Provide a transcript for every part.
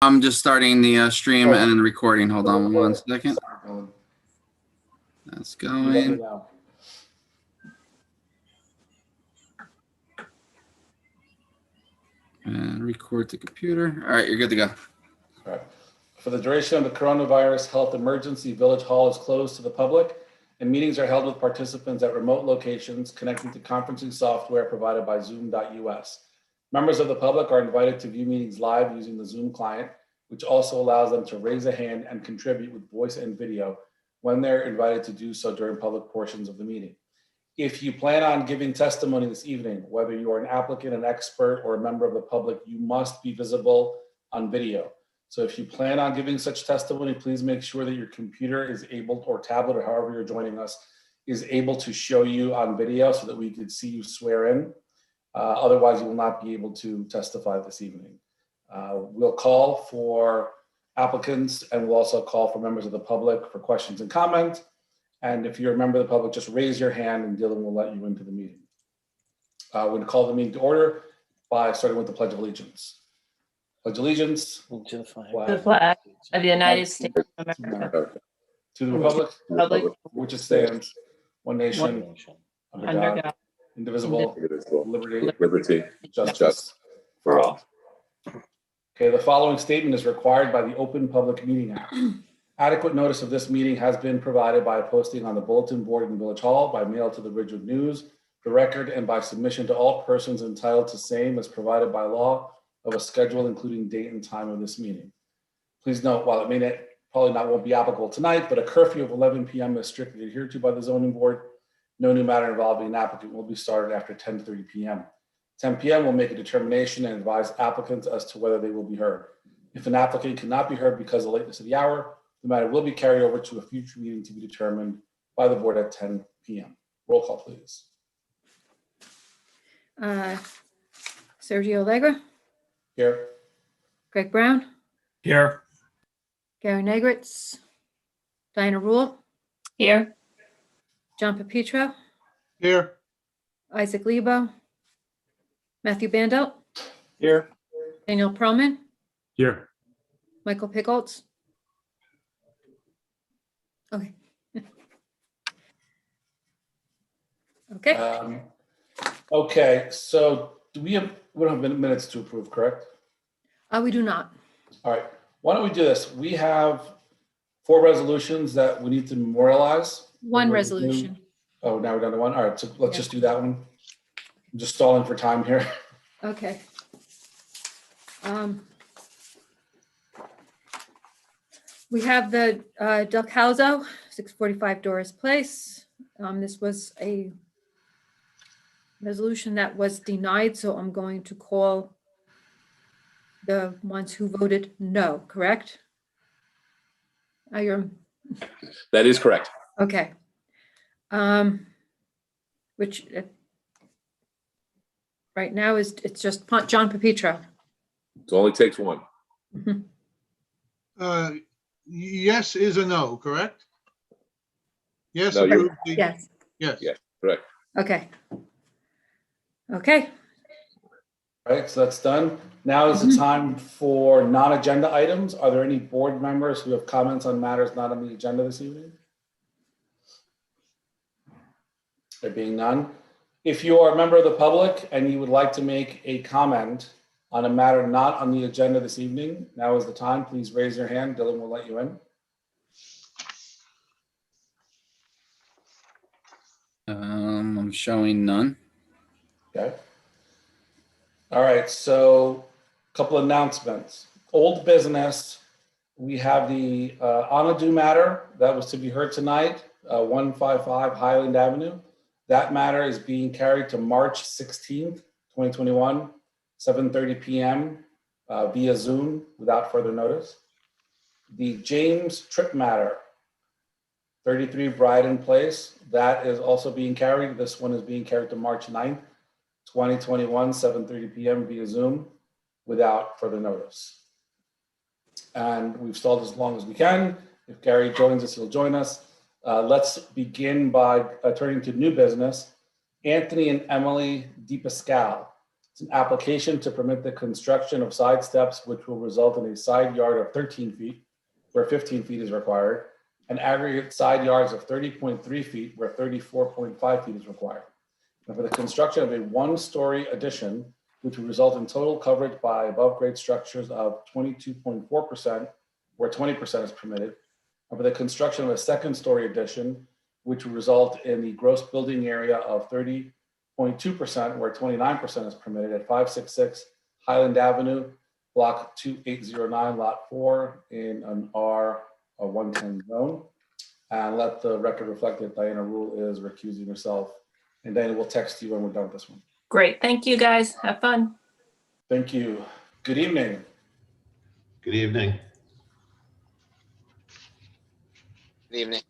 I'm just starting the stream and then recording. Hold on one second. That's going. And record the computer. All right, you're good to go. All right. For the duration of the coronavirus health emergency, Village Hall is closed to the public, and meetings are held with participants at remote locations connecting to conferencing software provided by Zoom.us. Members of the public are invited to view meetings live using the Zoom client, which also allows them to raise a hand and contribute with voice and video when they're invited to do so during public portions of the meeting. If you plan on giving testimony this evening, whether you are an applicant, an expert, or a member of the public, you must be visible on video. So if you plan on giving such testimony, please make sure that your computer is able, or tablet, or however you're joining us, is able to show you on video so that we could see you swear in. Otherwise, you will not be able to testify this evening. We'll call for applicants, and we'll also call for members of the public for questions and comments. And if you're a member of the public, just raise your hand and Dylan will let you into the meeting. We're going to call the meeting to order by starting with the Pledge of Allegiance. Pledge allegiance to the flag of the United States of America, to the republic which it stands, one nation, under God, indivisible, liberty, justice for all. Okay, the following statement is required by the Open Public Meeting Act. Adequate notice of this meeting has been provided by posting on the bulletin board in Village Hall, by mail to the Ridgewood News, the Record, and by submission to all persons entitled to same as provided by law of a schedule including date and time of this meeting. Please note, while it may won't be applicable tonight, but a curfew of 11 p.m. is strictly adhered to by the zoning board. No new matter involving an applicant will be started after 10:30 p.m. 10 p.m. will make a determination and advise applicants as to whether they will be heard. If an applicant cannot be heard because of the lateness of the hour, the matter will be carried over to a future meeting to be determined by the board at 10 p.m. Roll call, please. Sergio Allegra, Here. Greg Brown, Here. Gary Negritz, Diana Rule, Here. John Pepetro, Here. Isaac Lebo, Matthew Bandel, Here. Daniel Perlman, Here. Michael Pickholtz. Okay. Okay. Okay, so we don't have minutes to approve, correct? We do not. All right, why don't we do this? We have 4 resolutions that we need to memorialize. One resolution. Oh, now we're down to 1. All right, so let's just do that one. I'm just stalling for time here. Okay. We have the Del Causo, 645 Doris Place. This was a resolution that was denied, so I'm going to call the ones who voted no, correct? That is correct. Okay. Which right now it's just John Pepetro. It only takes one. Yes is a no, correct? Yes. No, approved. Yes. Yes. Yeah, correct. Okay. Okay. All right, so that's done. Now is the time for non-agenda items. Are there any board members who have comments on matters not on the agenda this evening? There being none. If you are a member of the public and you would like to make a comment on a matter not on the agenda this evening, now is the time. Please raise your hand. Dylan will let you in. I'm showing none. Okay. All right, so a couple announcements. Old business, we have the Onadu matter that was to be heard tonight, 155 Highland Avenue. That matter is being carried to March 16th, 2021, 7:30 p.m. Via Zoom without further notice. The James Tripp matter, 33 Bryden Place, that is also being carried. This one is being carried to March 9th, 2021, 7:30 p.m. via Zoom without further notice. And we've stalled as long as we can. If Gary joins us, he'll join us. Let's begin by turning to new business. Anthony and Emily DePascal, It's an application to permit the construction of side steps, which will result in a side yard of 13 feet, where 15 feet is required, and aggregate side yards of 30.3 feet, where 34.5 feet is required. And for the construction of a one-story addition, which will result in total coverage by above-grade structures of 22.4%, where 20% is permitted. And for the construction of a second-story addition, which will result in the gross building area of 30.2%, where 29% is permitted at 566 Highland Avenue, block 2809, lot 4, in an R110 zone. And let the record reflect that Diana Rule is recusing herself. And Diana will text you when we're done with this one. Great. Thank you, guys. Have fun. Thank you. Good evening. Good evening. Good evening.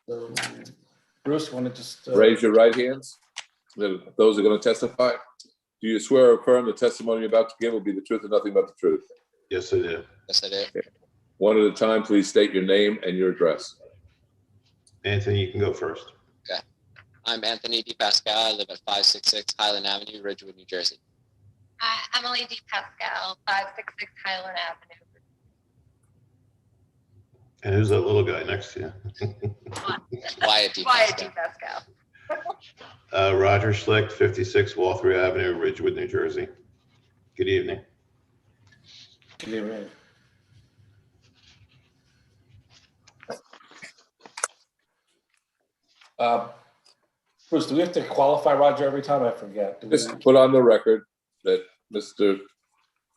So, Bruce, want to just Raise your right hands. Those are going to testify. Do you swear or affirm the testimony you're about to give will be the truth and nothing but the truth? Yes, I do. Yes, I do. One at a time, please state your name and your address. Anthony, you can go first. I'm Anthony DePascal. I live at 566 Highland Avenue, Ridgewood, New Jersey. Hi, Emily DePascal, 566 Highland Avenue. And who's that little guy next to you? Wyatt DePascal. Wyatt DePascal. Roger Schlicht, 56 Walther Avenue, Ridgewood, New Jersey. Good evening. Good evening. Bruce, do we have to qualify Roger every time? I forget. Do we- Just put on the record that Mr.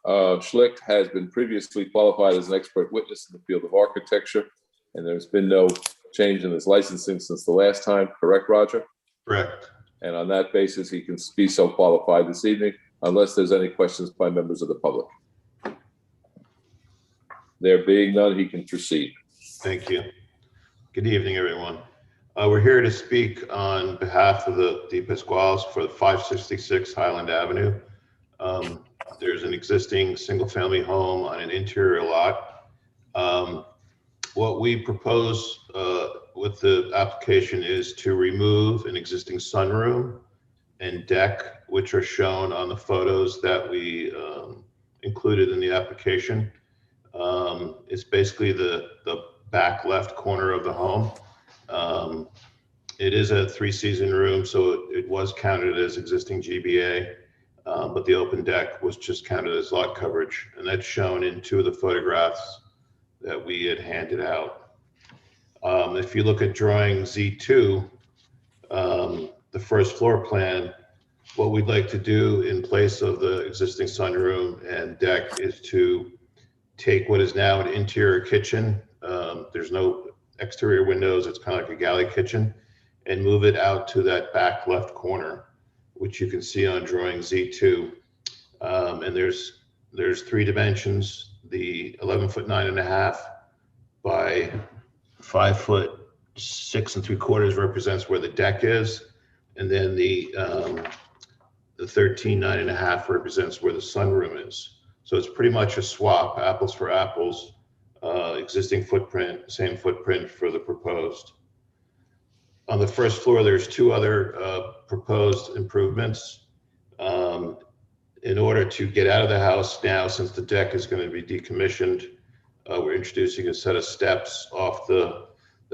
Schlicht has been previously qualified as an expert witness in the field of architecture, and there's been no change in his licensing since the last time. Correct, Roger? Correct. And on that basis, he can be so qualified this evening, unless there's any questions by members of the public. There being none, he can proceed. Thank you. Good evening, everyone. We're here to speak on behalf of the DePasquales for the 566 Highland Avenue. There's an existing single-family home on an interior lot. What we propose with the application is to remove an existing sunroom and deck, which are shown on the photos that we included in the application. It's basically the back left corner of the home. It is a 3-season room, so it was counted as existing GBA, but the open deck was just counted as lot coverage, and that's shown in 2 of the photographs that we had handed out. If you look at drawing Z2, the first floor plan, what we'd like to do in place of the existing sunroom and deck is to take what is now an interior kitchen. There's no exterior windows. It's kind of like a galley kitchen, and move it out to that back left corner, which you can see on drawing Z2. And there's 3 dimensions. The 11-foot 9.5 by 5-foot 6 3/4 represents where the deck is. And then the 13 9.5 represents where the sunroom is. So it's pretty much a swap, apples for apples, existing footprint, same footprint for the proposed. On the first floor, there's 2 other proposed improvements. In order to get out of the house now, since the deck is going to be decommissioned, we're introducing a set of steps off the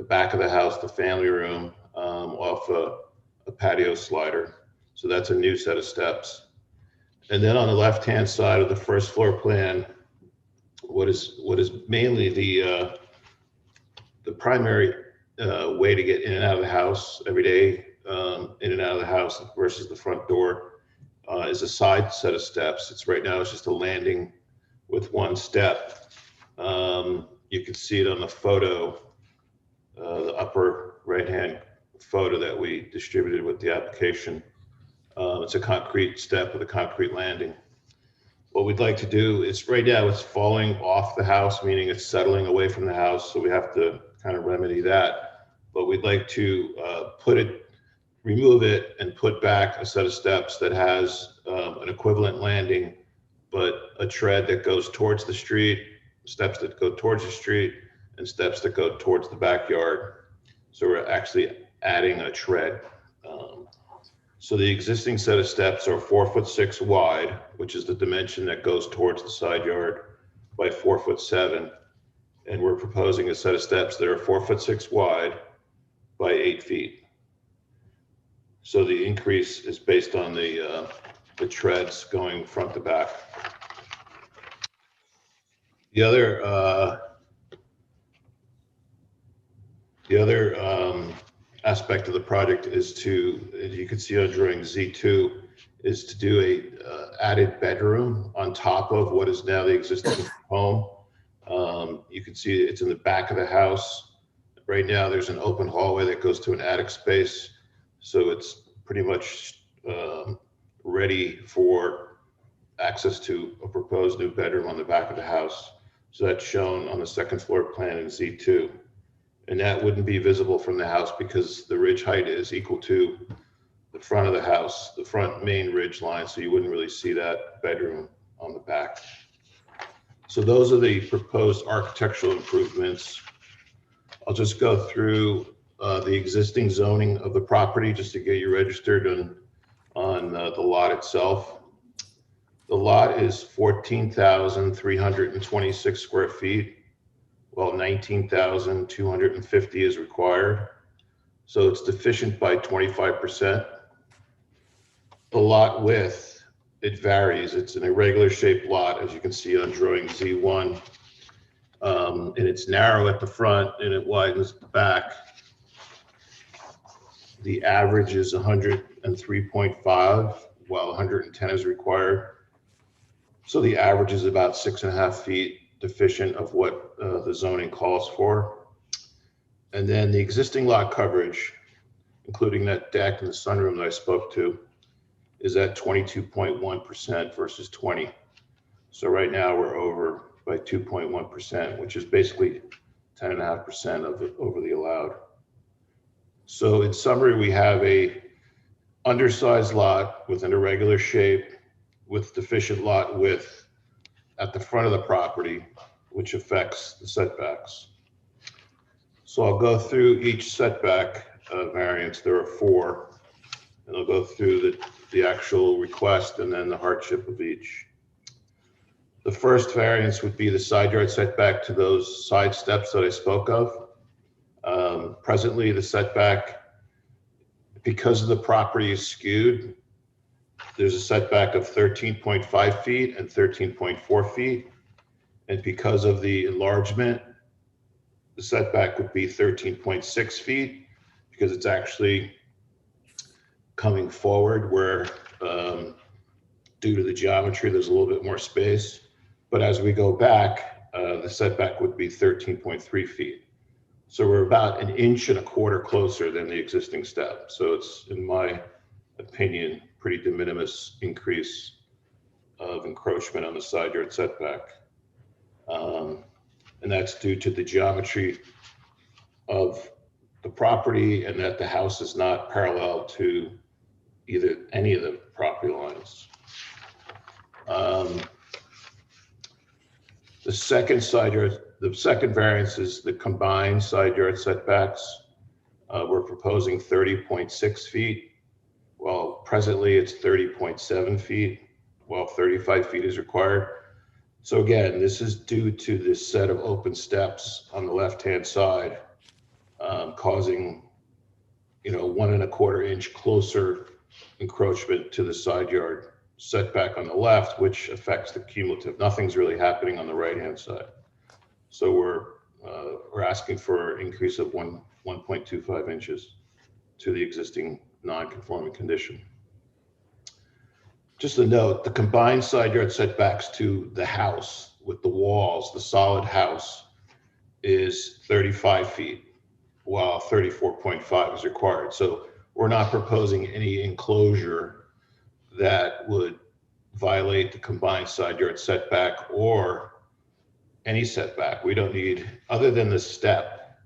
back of the house, the family room, off a patio slider. So that's a new set of steps. And then on the left-hand side of the first floor plan, what is mainly the primary way to get in and out of the house every day, in and out of the house versus the front door, is a side set of steps. It's right now, it's just a landing with 1 step. You can see it on the photo, the upper right-hand photo that we distributed with the application. It's a concrete step with a concrete landing. What we'd like to do is, right now it's falling off the house, meaning it's settling away from the house, so we have to kind of remedy that. But we'd like to remove it and put back a set of steps that has an equivalent landing, but a tread that goes towards the street, steps that go towards the street, and steps that go towards the backyard. So we're actually adding a tread. So the existing set of steps are 4'6" wide, which is the dimension that goes towards the side yard, by 4'7". And we're proposing a set of steps that are 4'6" wide by 8 feet. So the increase is based on the treads going front to back. The other aspect of the project is to, as you can see on drawing Z2, is to do a added bedroom on top of what is now the existing home. You can see it's in the back of the house. Right now, there's an open hallway that goes to an attic space. So it's pretty much ready for access to a proposed new bedroom on the back of the house. So that's shown on the second floor plan in Z2. And that wouldn't be visible from the house because the ridge height is equal to the front of the house, the front main ridge line. So you wouldn't really see that bedroom on the back. So those are the proposed architectural improvements. I'll just go through the existing zoning of the property just to get you registered on the lot itself. The lot is 14,326 square feet, while 19,250 is required. So it's deficient by 25%. The lot width, it varies. It's an irregular shaped lot, as you can see on drawing Z1. And it's narrow at the front and it widens at the back. The average is 103.5, while 110 is required. So the average is about 6.5 feet deficient of what the zoning calls for. And then the existing lot coverage, including that deck and the sunroom that I spoke to, is at 22.1% versus 20. So right now we're over by 2.1%, which is basically 10.5% over the allowed. So in summary, we have a undersized lot with an irregular shape with deficient lot width at the front of the property, which affects the setbacks. So I'll go through each setback variance. There are 4, and I'll go through the actual request and then the hardship of each. The first variance would be the side yard setback to those side steps that I spoke of. Presently, the setback, because the property is skewed, there's a setback of 13.5 feet and 13.4 feet. And because of the enlargement, the setback would be 13.6 feet because it's actually coming forward where, due to the geometry, there's a little bit more space. But as we go back, the setback would be 13.3 feet. So we're about 1.25 inches closer than the existing step. So it's, in my opinion, pretty de minimis increase of encroachment on the side yard setback. And that's due to the geometry of the property and that the house is not parallel to any of the property lines. The second variance is the combined side yard setbacks. We're proposing 30.6 feet, while presently it's 30.7 feet, while 35 feet is required. So again, this is due to this set of open steps on the left-hand side, causing, 1.25 inch closer encroachment to the side yard setback on the left, which affects the cumulative. Nothing's really happening on the right-hand side. So we're asking for an increase of 1.25 inches to the existing non-conforming condition. Just a note, the combined side yard setbacks to the house with the walls, the solid house, is 35 feet, while 34.5 is required. So we're not proposing any enclosure that would violate the combined side yard setback or any setback. We don't need, other than the step,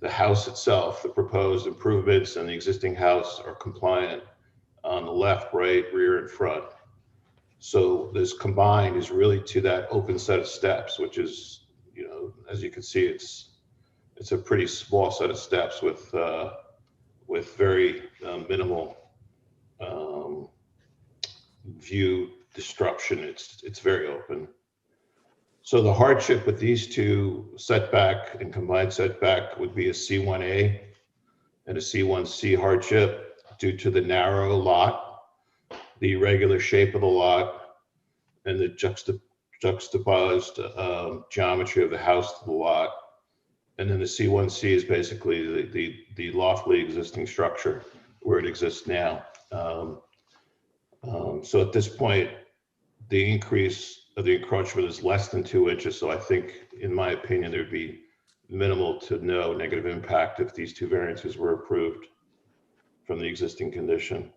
the house itself, the proposed improvements and the existing house are compliant on the left, right, rear, and front. So this combined is really to that open set of steps, which is, as you can see, it's a pretty small set of steps with with very minimal view disruption. It's very open. So the hardship with these two setback and combined setback would be a C1A and a C1C hardship due to the narrow lot, the irregular shape of the lot, and the juxtaposed geometry of the house to the lot. And then the C1C is basically the lawfully existing structure where it exists now. So at this point, the increase of the encroachment is less than 2 inches. So I think, in my opinion, there'd be minimal to no negative impact if these two variances were approved from the existing condition.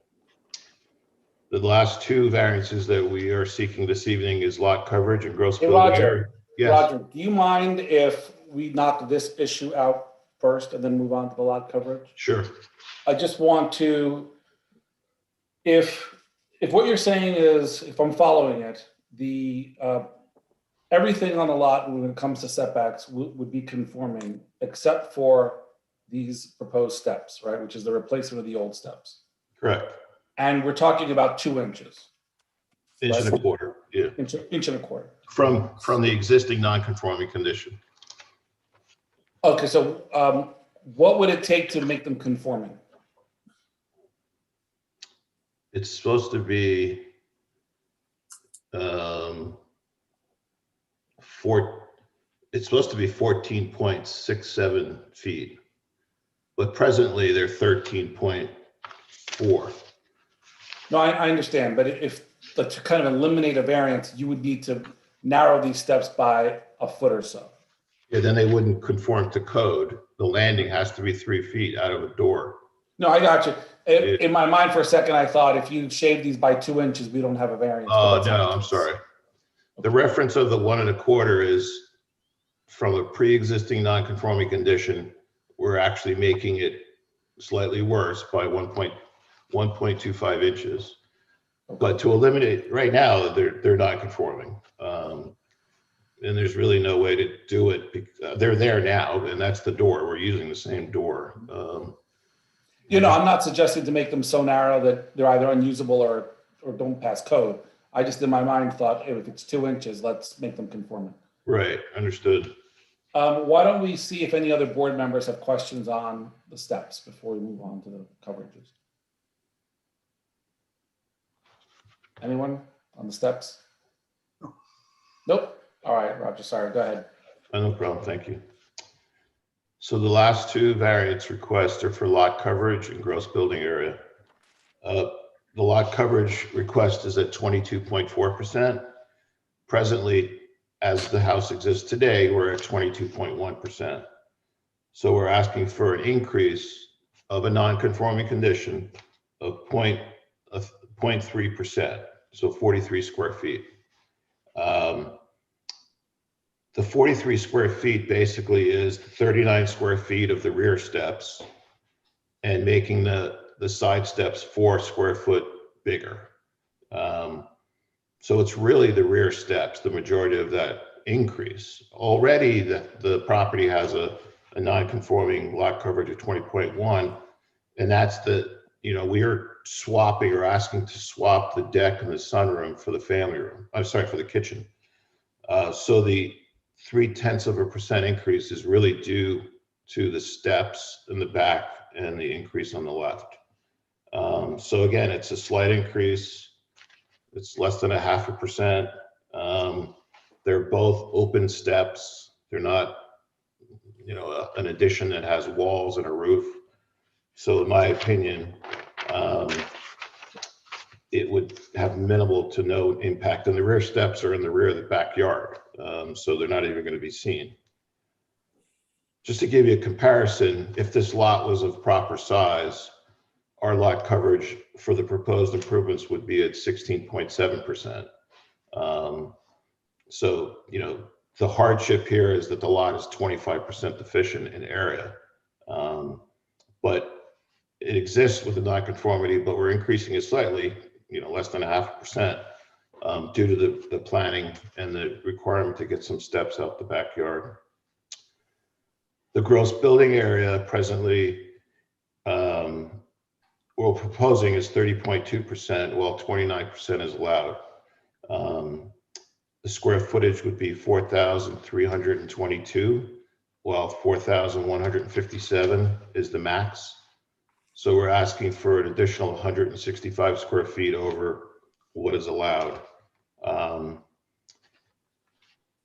The last two variances that we are seeking this evening is lot coverage and gross Hey, building area. Roger. Yes. Roger, do you mind if we knock this issue out first and then move on to the lot coverage? Sure. I just want to, if what you're saying is, if I'm following it, the everything on the lot when it comes to setbacks would be conforming except for these proposed steps, right? Which is the replacement of the old steps. Correct. And we're talking about 2 inches. Inch and a quarter. Yeah. Inch and a quarter. From the existing non-conforming condition. Okay, so what would it take to make them conforming? It's supposed to be it's supposed to be 14.67 feet, but presently they're 13.4. No, I understand, but if to kind of eliminate a variance, you would need to narrow these steps by a foot or so. Yeah, then they wouldn't conform to code. The landing has to be 3 feet out of a door. No, I got you. In my mind for a second, I thought if you shave these by 2 inches, we don't have a variance. Oh, no, I'm sorry. The reference of the 1 1/4 is from a pre-existing non-conforming condition. We're actually making it slightly worse by 1.25 inches. But to eliminate, right now, they're not conforming. And there's really no way to do it. They're there now, and that's the door. We're using the same door. You know, I'm not suggesting to make them so narrow that they're either unusable or don't pass code. I just, in my mind, thought if it's 2 inches, let's make them conforming. Right, understood. Why don't we see if any other board members have questions on the steps before we move on to the coverages? Anyone on the steps? Nope. All right, Roger, sorry, go ahead. No problem, thank you. So the last two variance requests are for lot coverage and gross building area. The lot coverage request is at 22.4%. Presently, as the house exists today, we're at 22.1%. So we're asking for an increase of a non-conforming condition of 0.3%, so 43 square feet. The 43 square feet basically is 39 square feet of the rear steps and making the side steps 4 square foot bigger. So it's really the rear steps, the majority of that increase. Already the property has a non-conforming lot coverage of 20.1, and that's we're swapping or asking to swap the deck and the sunroom for the family room. I'm sorry, for the kitchen. So the 0.3% increase is really due to the steps in the back and the increase on the left. So again, it's a slight increase. It's less than 0.5%. They're both open steps. They're not, an addition that has walls and a roof. So in my opinion, it would have minimal to no impact. And the rear steps are in the rear of the backyard. So they're not even going to be seen. Just to give you a comparison, if this lot was of proper size, our lot coverage for the proposed improvements would be at 16.7%. So, the hardship here is that the lot is 25% deficient in area. But it exists with the nonconformity, but we're increasing it slightly, less than 0.5%, due to the planning and the requirement to get some steps out the backyard. The gross building area presently What we're proposing is 30.2%, while 29% is allowed. The square footage would be 4,322, while 4,157 is the max. So we're asking for an additional 165 square feet over what is allowed.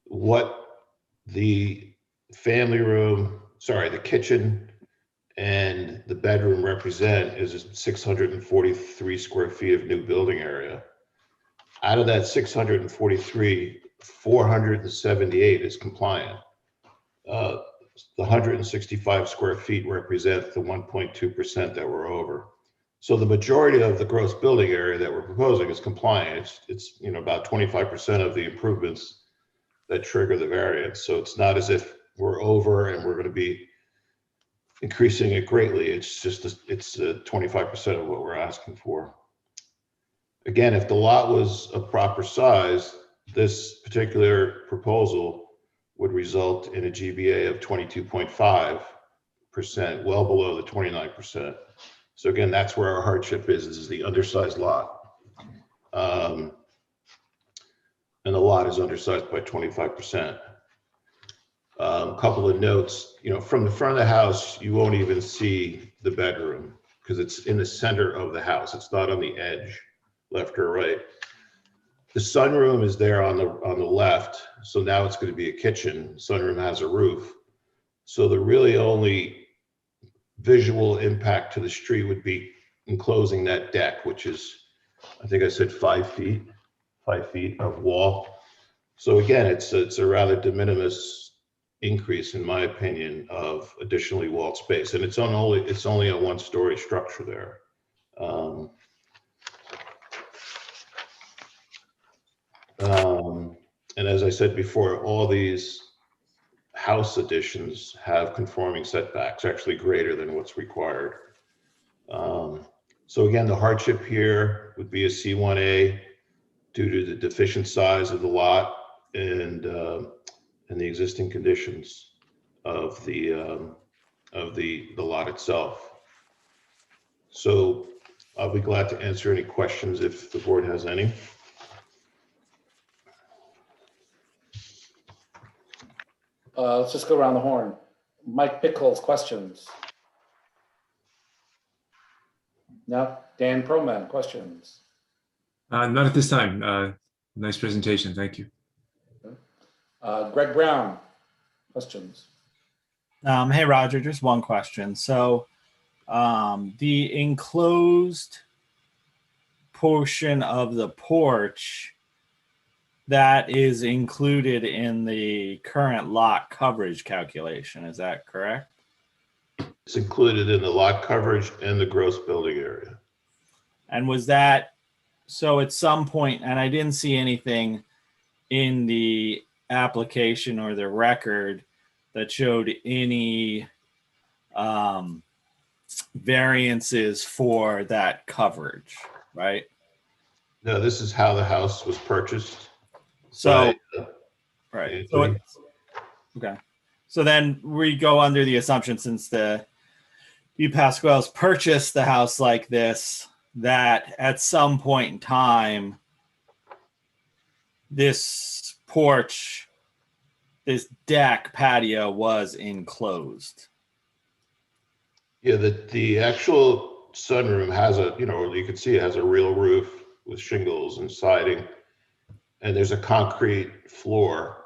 What the family room, sorry, the kitchen and the bedroom represent is 643 square feet of new building area. Out of that 643, 478 is compliant. The 165 square feet represent the 1.2% that we're over. So the majority of the gross building area that we're proposing is compliant. It's about 25% of the improvements that trigger the variance. So it's not as if we're over and we're going to be increasing it greatly. It's just it's 25% of what we're asking for. Again, if the lot was a proper size, this particular proposal would result in a GBA of 22.5%, well below the 29%. So again, that's where our hardship is the undersized lot. And the lot is undersized by 25%. A couple of notes, from the front of the house, you won't even see the bedroom because it's in the center of the house. It's not on the edge, left or right. The sunroom is there on the left. So now it's going to be a kitchen. Sunroom has a roof. So the really only visual impact to the street would be enclosing that deck, which is, I think I said 5 feet of wall. So again, it's a rather de minimis increase, in my opinion, of additionally walled space, and it's only a 1-story structure there. And as I said before, all these house additions have conforming setbacks, actually greater than what's required. So again, the hardship here would be a C1A due to the deficient size of the lot and the existing conditions of the lot itself. So I'll be glad to answer any questions if the board has any. Let's just go around the horn. Mike Pickles, questions? No? Dan Proman, questions? Not at this time. Nice presentation. Thank you. Greg Brown, questions? Hey, Roger, just one question. So the enclosed portion of the porch, that is included in the current lot coverage calculation. Is that correct? It's included in the lot coverage and the gross building area. And was that, so at some point, and I didn't see anything in the application or the record that showed any variances for that coverage, right? No, this is how the house was purchased. So, right. So okay. So then we go under the assumption, since the Pasquales purchased the house like this, that at some point in time, this porch, this deck patio was enclosed. Yeah, the actual sunroom has you can see it has a real roof with shingles and siding, and there's a concrete floor.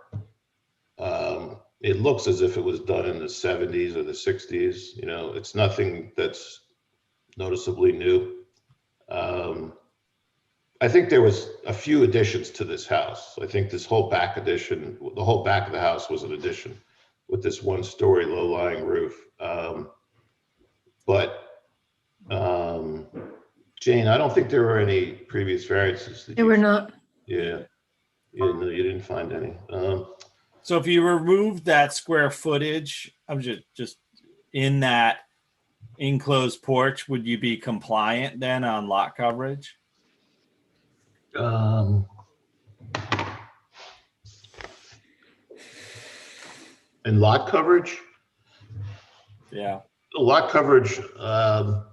It looks as if it was done in the 70s or the 60s. It's nothing that's noticeably new. I think there was a few additions to this house. I think this whole back addition, the whole back of the house was an addition with this 1-story low-lying roof. But Jane, I don't think there were any previous variances. There were not. Yeah. No, you didn't find any. So if you remove that square footage, I'm just in that enclosed porch, would you be compliant then on lot coverage? And lot coverage? Yeah. lot coverage, let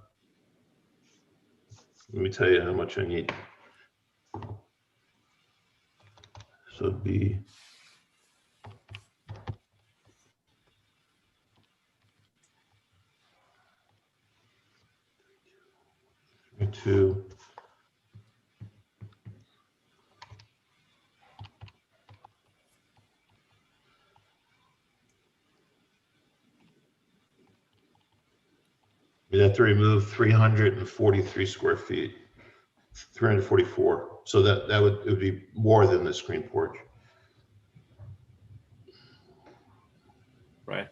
me tell you how much I need. So it'd be 2. We'd have to remove 343 square feet, 344. So it would be more than the screen porch. Right.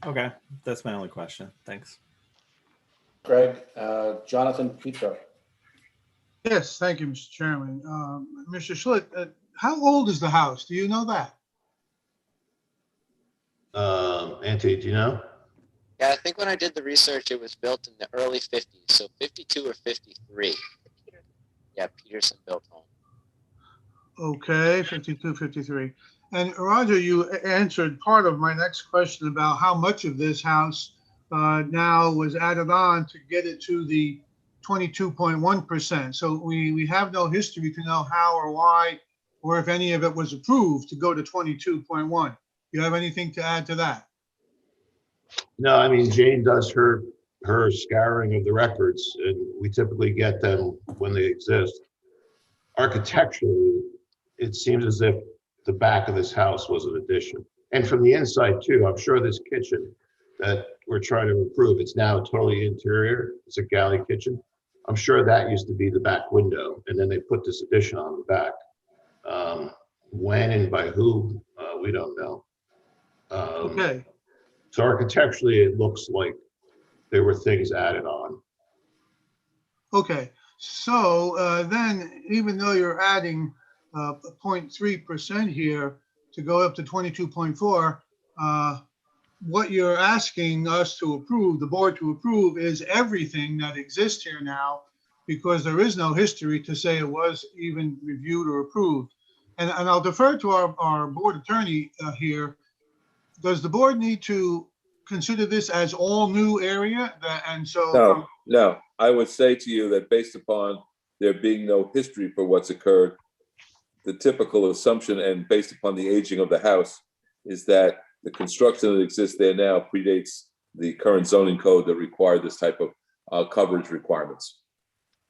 Okay, that's my only question. Thanks. Greg, Jonathan Petro. Yes, thank you, Mr. Chairman. Mr. Schlitt, how old is the house? Do you know that? Auntie, do you know? Yeah, I think when I did the research, it was built in the early 50s, so 52 or 53. Yeah, Peterson built home. Okay, 52, 53. And Roger, you answered part of my next question about how much of this house now was added on to get it to the 22.1%. So we have no history to know how or why, or if any of it was approved to go to 22.1. Do you have anything to add to that? No, I mean, Jane does her scouring of the records, and we typically get them when they exist. Architecturally, it seems as if the back of this house was an addition. And from the inside too, I'm sure this kitchen that we're trying to improve, it's now totally interior. It's a galley kitchen. I'm sure that used to be the back window, and then they put this addition on the back. When and by who, we don't know. Okay. So architecturally, it looks like there were things added on. Okay. So then, even though you're adding 0.3% here to go up to 22.4, what you're asking us to approve, the board to approve, is everything that exists here now, because there is no history to say it was even reviewed or approved. And I'll defer to our board attorney here. Does the board need to consider this as all new area? No, I would say to you that based upon there being no history for what's occurred, the typical assumption, and based upon the aging of the house, is that the construction that exists there now predates the current zoning code that required this type of coverage requirements.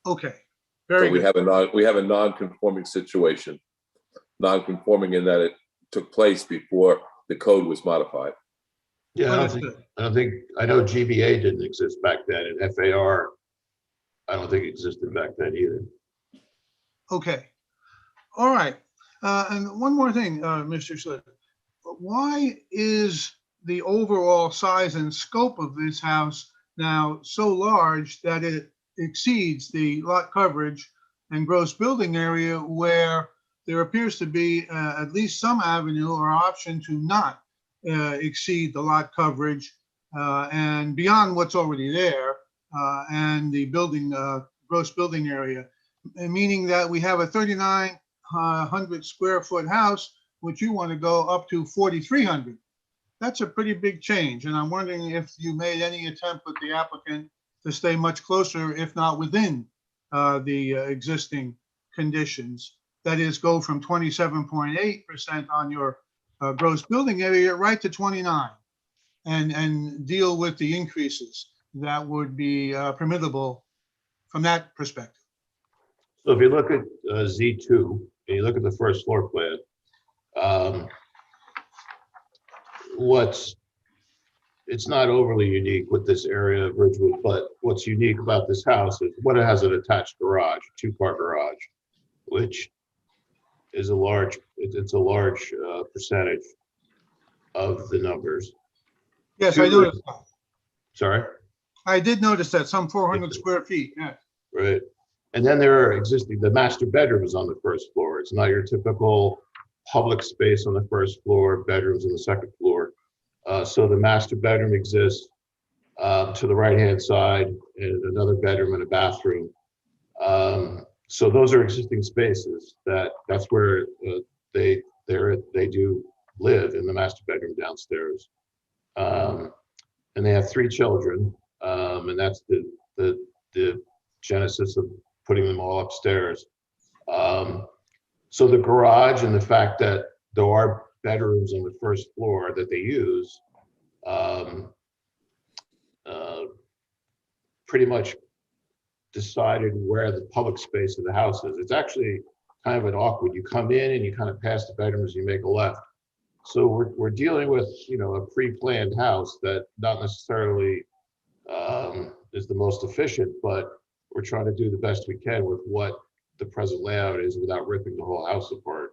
Okay, very So good. we have a non-conforming situation, non-conforming in that it took place before the code was modified. Yeah, I know GBA didn't exist back then, and FAR, I don't think existed back then either. Okay. All right. And one more thing, Mr. Schlitt. Why is the overall size and scope of this house now so large that it exceeds the lot coverage and gross building area, where there appears to be at least some avenue or option to not exceed the lot coverage and beyond what's already there and the building gross building area, meaning that we have a 3,900 square foot house, which you want to go up to 4,300. That's a pretty big change. And I'm wondering if you made any attempt with the applicant to stay much closer, if not within the existing conditions. That is, go from 27.8% on your gross building area right to 29 and deal with the increases that would be permissible from that perspective. So if you look at Z2 and you look at the first floor plan, it's not overly unique with this area of Ridgewood, but what's unique about this house is what it has an attached garage, a two-car garage, which is a large percentage of the numbers. Yes, I noticed that. Sorry? I did notice that, some 400 square feet, yeah. Right. And then there are the master bedroom is on the first floor. It's not your typical public space on the first floor, bedrooms on the second floor. So the master bedroom exists to the right-hand side, and another bedroom and a bathroom. So those are existing spaces. That's where they do live, in the master bedroom downstairs. And they have 3 children, and that's the genesis of putting them all upstairs. So the garage and the fact that there are bedrooms on the first floor that they use pretty much decided where the public space of the house is. It's actually kind of an awkward. You come in and you kind of pass the bedrooms, you make a left. So we're dealing with, you know, a pre-planned house that not necessarily is the most efficient, but we're trying to do the best we can with what the present layout is without ripping the whole house apart.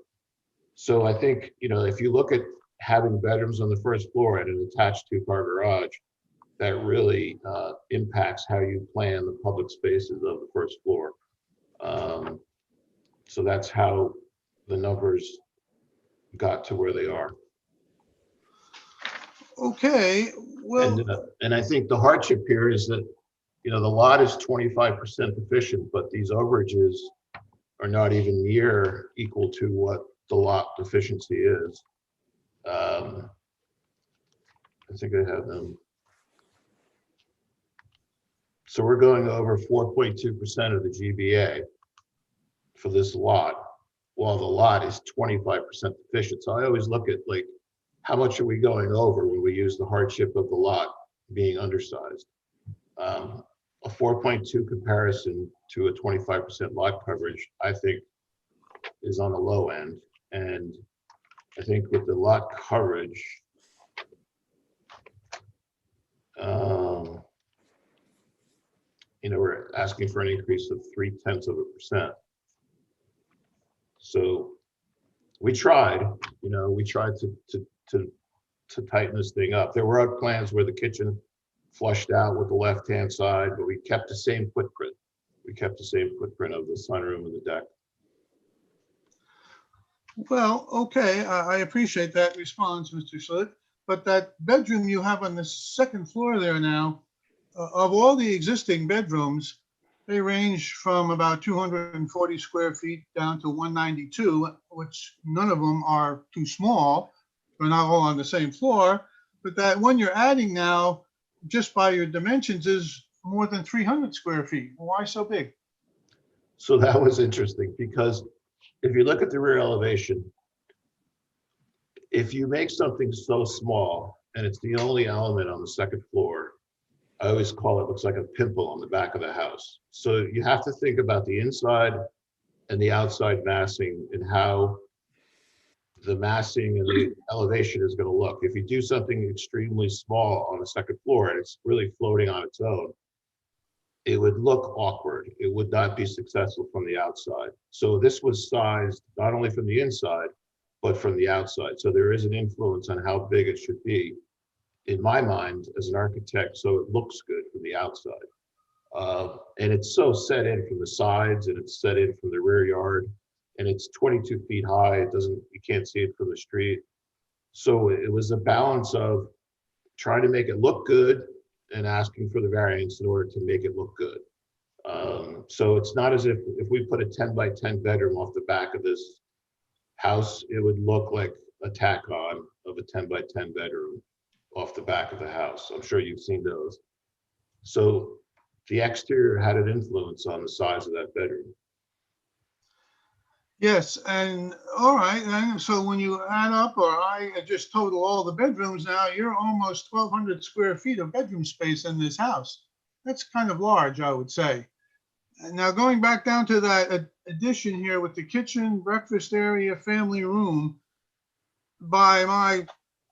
So I think, you know, if you look at having bedrooms on the first floor and an attached 2-car garage, that really impacts how you plan the public spaces of the first floor. So that's how the numbers got to where they are. Okay, well, And I think the hardship here is that, you know, the lot is 25% efficient, but these overages are not even near equal to what the lot efficiency is. I think I have them. So we're going over 4.2% of the GBA for this lot, while the lot is 25% efficient. So I always look at, like, how much are we going over when we use the hardship of the lot being undersized? A 4.2 comparison to a 25% lot coverage, I think, is on the low end. And I think with the lot coverage, you know, we're asking for an increase of 0.3%. So we tried, you know, we tried to tighten this thing up. There were plans where the kitchen flushed out with the left-hand side, but we kept the same footprint. We kept the same footprint of the sunroom and the deck. well, okay, I appreciate that response, Mr. Schlitt. But that bedroom you have on the second floor there now, of all the existing bedrooms, they range from about 240 square feet down to 192, which none of them are too small. They're not all on the same floor, but that one you're adding now, just by your dimensions, is more than 300 square feet. Why so big? So that was interesting, because if you look at the rear elevation, if you make something so small and it's the only element on the second floor, I always call it, looks like a pimple on the back of the house. So you have to think about the inside and the outside massing and how the massing and the elevation is going to look. If you do something extremely small on the second floor and it's really floating on its own, it would look awkward. It would not be successful from the outside. So this was sized not only from the inside, but from the outside. So there is an influence on how big it should be, in my mind, as an architect, so it looks good from the outside. And it's so set in from the sides, and it's set in from the rear yard, and it's 22 feet high. It doesn't, you can't see it from the street. So it was a balance of trying to make it look good and asking for the variance in order to make it look good. So it's not as if we put a 10 by 10 bedroom off the back of this house, it would look like a tack on of a 10 by 10 bedroom off the back of the house. I'm sure you've seen those. So the exterior had an influence on the size of that bedroom. Yes, and all right, and so when you add up, or I just total all the bedrooms now, you're almost 1,200 square feet of bedroom space in this house. That's kind of large, I would say. And now going back down to that addition here with the kitchen, breakfast area, family room, by my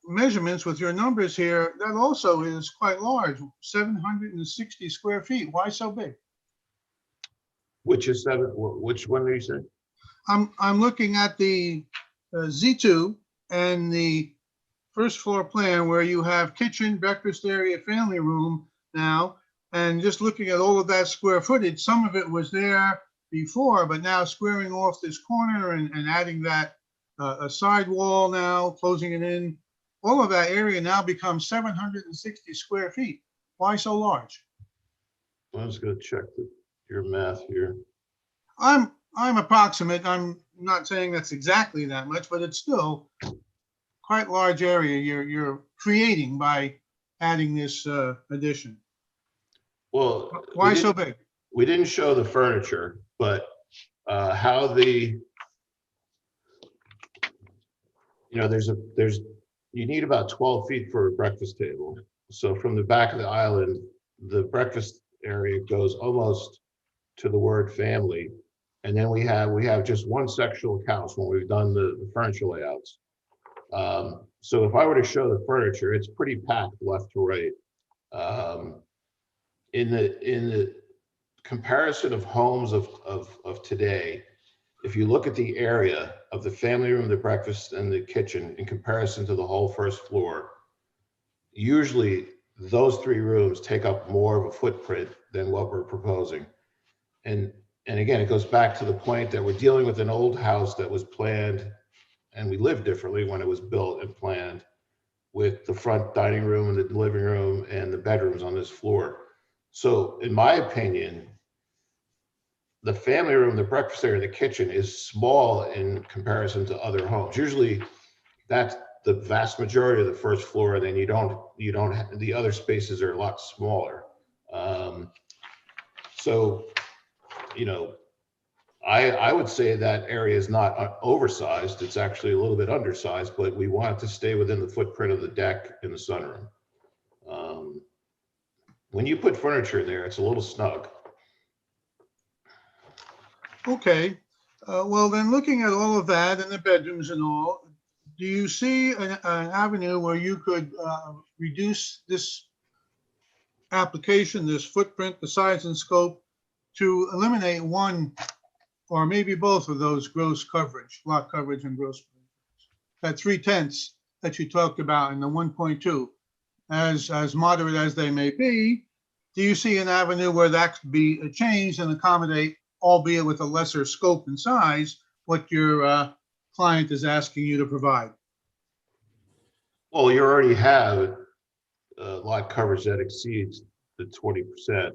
measurements with your numbers here, that also is quite large, 760 square feet. Why so big? Which is which one are you saying? I'm looking at the Z2 and the first floor plan where you have kitchen, breakfast area, family room now, and just looking at all of that square footage, some of it was there before, but now squaring off this corner and adding that a side wall now, closing it in, all of that area now becomes 760 square feet. Why so large? I was going to check your math here. I'm approximate. I'm not saying that's exactly that much, but it's still quite large area you're creating by adding this addition? Well, Why so big? we didn't show the furniture, but how the, you need about 12 feet for a breakfast table. So from the back of the island, the breakfast area goes almost to the word family. And then we have just one sectional couch when we've done the furniture layouts. So if I were to show the furniture, it's pretty packed left to right. In the comparison of homes of today, if you look at the area of the family room, the breakfast, and the kitchen in comparison to the whole first floor, usually those three rooms take up more of a footprint than what we're proposing. And again, it goes back to the point that we're dealing with an old house that was planned, and we lived differently when it was built and planned, with the front dining room and the living room and the bedrooms on this floor. So in my opinion, the family room, the breakfast area, the kitchen is small in comparison to other homes. Usually that's the vast majority of the first floor, and then you don't have, the other spaces are a lot smaller. So, I would say that area is not oversized. It's actually a little bit undersized, but we want it to stay within the footprint of the deck and the sunroom. When you put furniture in there, it's a little snug. Okay, well then, looking at all of that and the bedrooms and all, do you see an avenue where you could reduce this application, this footprint, the size and scope, to eliminate one or maybe both of those gross coverage, lot coverage and gross, that 3/10 that you talked about in the 1.2, as moderate as they may be? Do you see an avenue where that could be changed and accommodate, albeit with a lesser scope and size, what your client is asking you to provide? Well, you already have lot coverage that exceeds the 20%.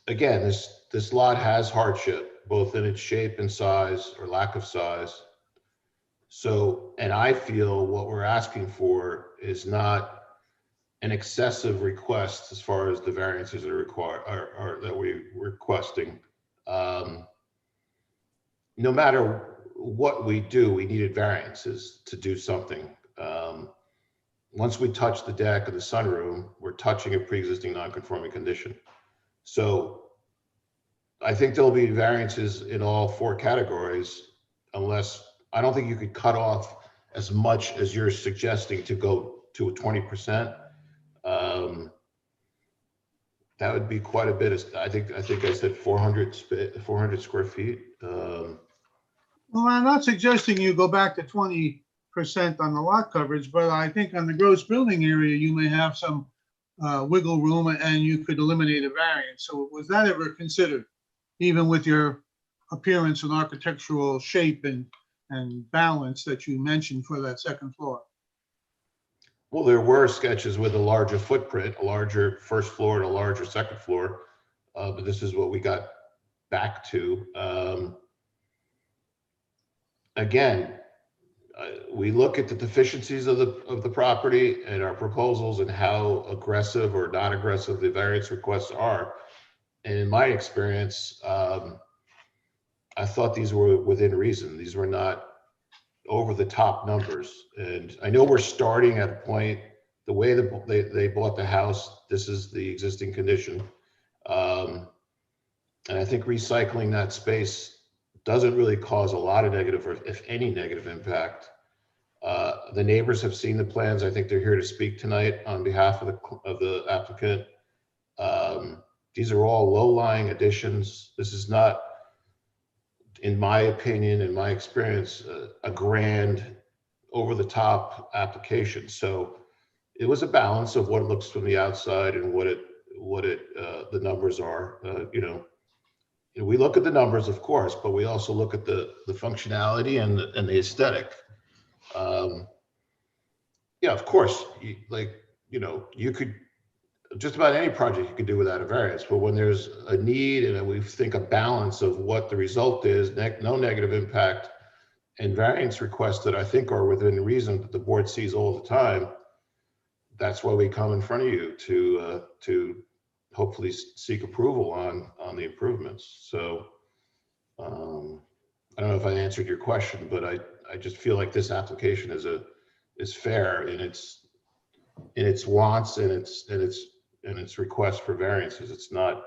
Again, this lot has hardship, both in its shape and size, or lack of size. So, and I feel what we're asking for is not an excessive request as far as the variances are required, or that we're requesting. No matter what we do, we needed variances to do something. Once we touch the deck of the sunroom, we're touching a pre-existing non-conforming condition. So I think there'll be variances in all four categories, unless, I don't think you could cut off as much as you're suggesting to go to a 20%. That would be quite a bit of, I think I said 400 square feet. Well, I'm not suggesting you go back to 20% on the lot coverage, but I think on the gross building area, you may have some wiggle room, and you could eliminate a variance. So was that ever considered, even with your appearance and architectural shape and balance that you mentioned for that second floor? Well, there were sketches with a larger footprint, a larger first floor and a larger second floor, but this is what we got back to. Again, we look at the deficiencies of the property and our proposals and how aggressive or not aggressive the variance requests are. And in my experience, I thought these were within reason. These were not over the top numbers. And I know we're starting at a point, the way that they bought the house, this is the existing condition. And I think recycling that space doesn't really cause a lot of negative, or if any negative impact. The neighbors have seen the plans. I think they're here to speak tonight on behalf of the applicant. These are all low-lying additions. This is not, in my opinion, in my experience, a grand, over-the-top application. So it was a balance of what it looks from the outside and what the numbers are. We look at the numbers, of course, but we also look at the functionality and the aesthetic. Yeah, of course, you could, just about any project you could do without a variance, but when there's a need and we think a balance of what the result is, no negative impact, and variance requests that I think are within reason that the board sees all the time, that's why we come in front of you to hopefully seek approval on the improvements. So I don't know if I answered your question, but I just feel like this application is fair in its wants and its request for variances. It's not,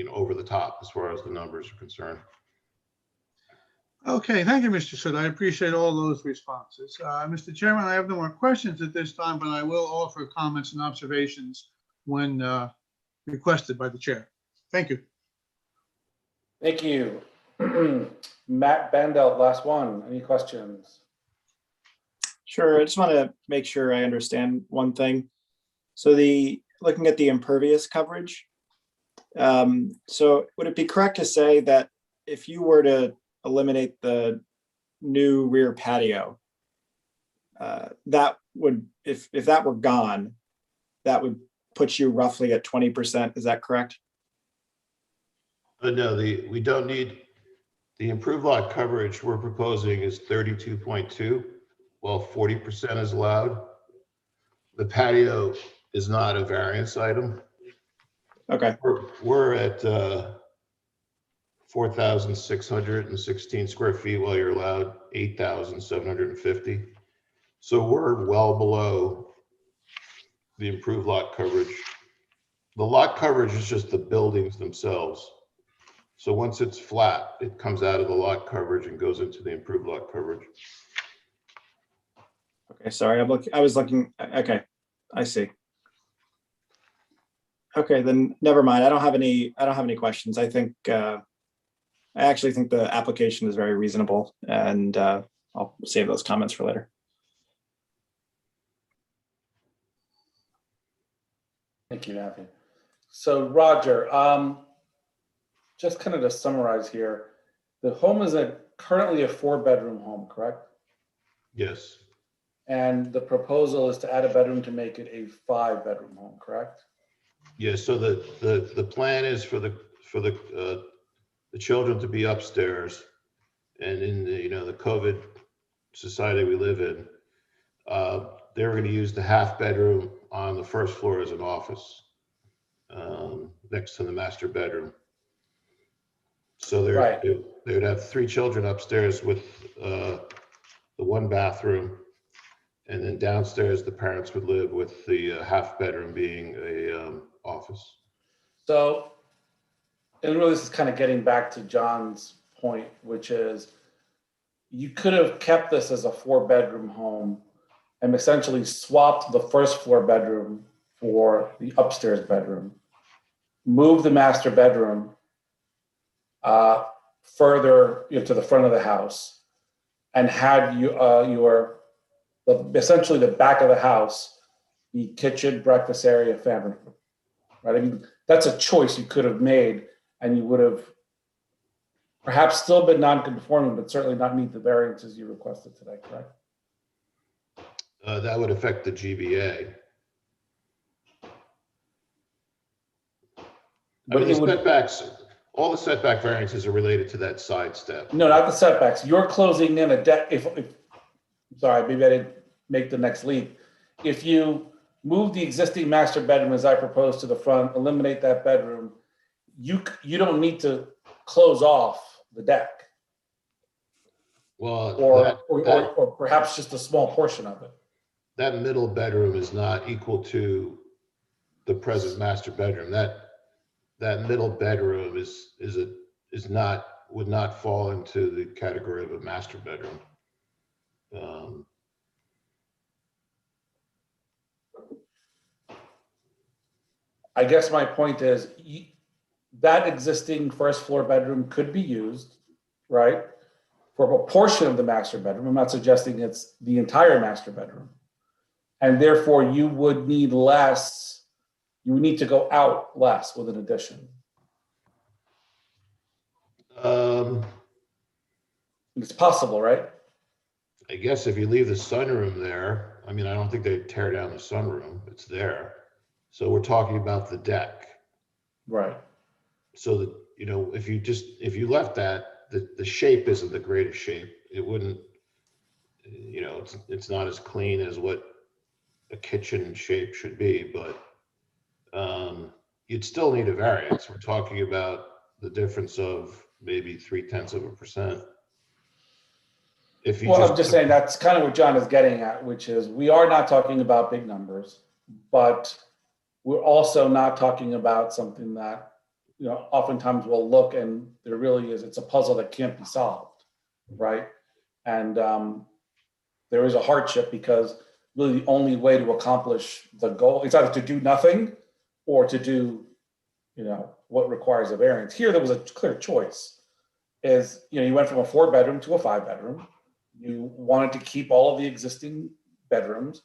over the top as far as the numbers are concerned. Okay, thank you, Mr. Sood. I appreciate all those responses. Mr. Chairman, I have no more questions at this time, but I will offer comments and observations when requested by the chair. Thank you. Thank you. Matt Bandel, last one. Any questions? Sure. I just want to make sure I understand one thing. So looking at the impervious coverage, so would it be correct to say that if you were to eliminate the new rear patio, that would, if that were gone, that would put you roughly at 20%. Is that correct? No, we don't need the improved lot coverage we're proposing is 32.2, while 40% is allowed. The patio is not a variance item. Okay. We're at 4,616 square feet, while you're allowed 8,750. So we're well below the improved lot coverage. The lot coverage is just the buildings themselves. So once it's flat, it comes out of the lot coverage and goes into the improved lot coverage. Okay, sorry, I was looking, okay, I see. Okay, then never mind. I don't have any questions. I think, I actually think the application is very reasonable, and I'll save those comments for later. Thank you, Matthew. So Roger, just kind of to summarize here, the home is currently a 4-bedroom home, correct? Yes. And the proposal is to add a bedroom to make it a 5-bedroom home, correct? Yes. So the plan is for the children to be upstairs, and in the COVID society we live in, they're going to use the half bedroom on the first floor as an office, next to the master bedroom. So they would have 3 children upstairs with the 1 bathroom, and then downstairs the parents would live with the half bedroom being a office. So, and really this is kind of getting back to John's point, which is you could have kept this as a 4-bedroom home and essentially swapped the first floor bedroom for the upstairs bedroom, move the master bedroom further to the front of the house, and had essentially the back of the house be kitchen, breakfast area, family room, right? I mean, that's a choice you could have made, and you would have perhaps still been non-conforming, but certainly not meet the variances you requested today, correct? That would affect the GBA. But the setbacks, all the setback variances are related to that side step. No, not the setbacks. You're closing in a deck. Sorry, maybe I didn't make the next leap. If you move the existing master bedroom as I proposed to the front, eliminate that bedroom, you don't need to close off the deck. Well, or perhaps just a small portion of it. That middle bedroom is not equal to the present master bedroom. That middle bedroom would not fall into the category of a master bedroom. I guess my point is that existing first floor bedroom could be used, right, for a portion of the master bedroom. I'm not suggesting it's the entire master bedroom. And therefore you would need less, you would need to go out less with an addition. It's possible, right? I guess if you leave the sunroom there, I mean, I don't think they'd tear down the sunroom. It's there. So we're talking about the deck. Right. So that, if you left that, the shape isn't the greatest shape it wouldn't, it's not as clean as what a kitchen shape should be, but you'd still need a variance. We're talking about the difference of maybe 0.3%. If you Well, I'm just saying that's kind of what John is getting at, which is we are not talking about big numbers, but we're also not talking about something that, oftentimes we'll look and there really is, it's a puzzle that can't be solved, right? And there is a hardship because really the only way to accomplish the goal is either to do nothing or to do, what requires a variance. Here, there was a clear choice. You went from a 4-bedroom to a 5-bedroom. You wanted to keep all of the existing bedrooms,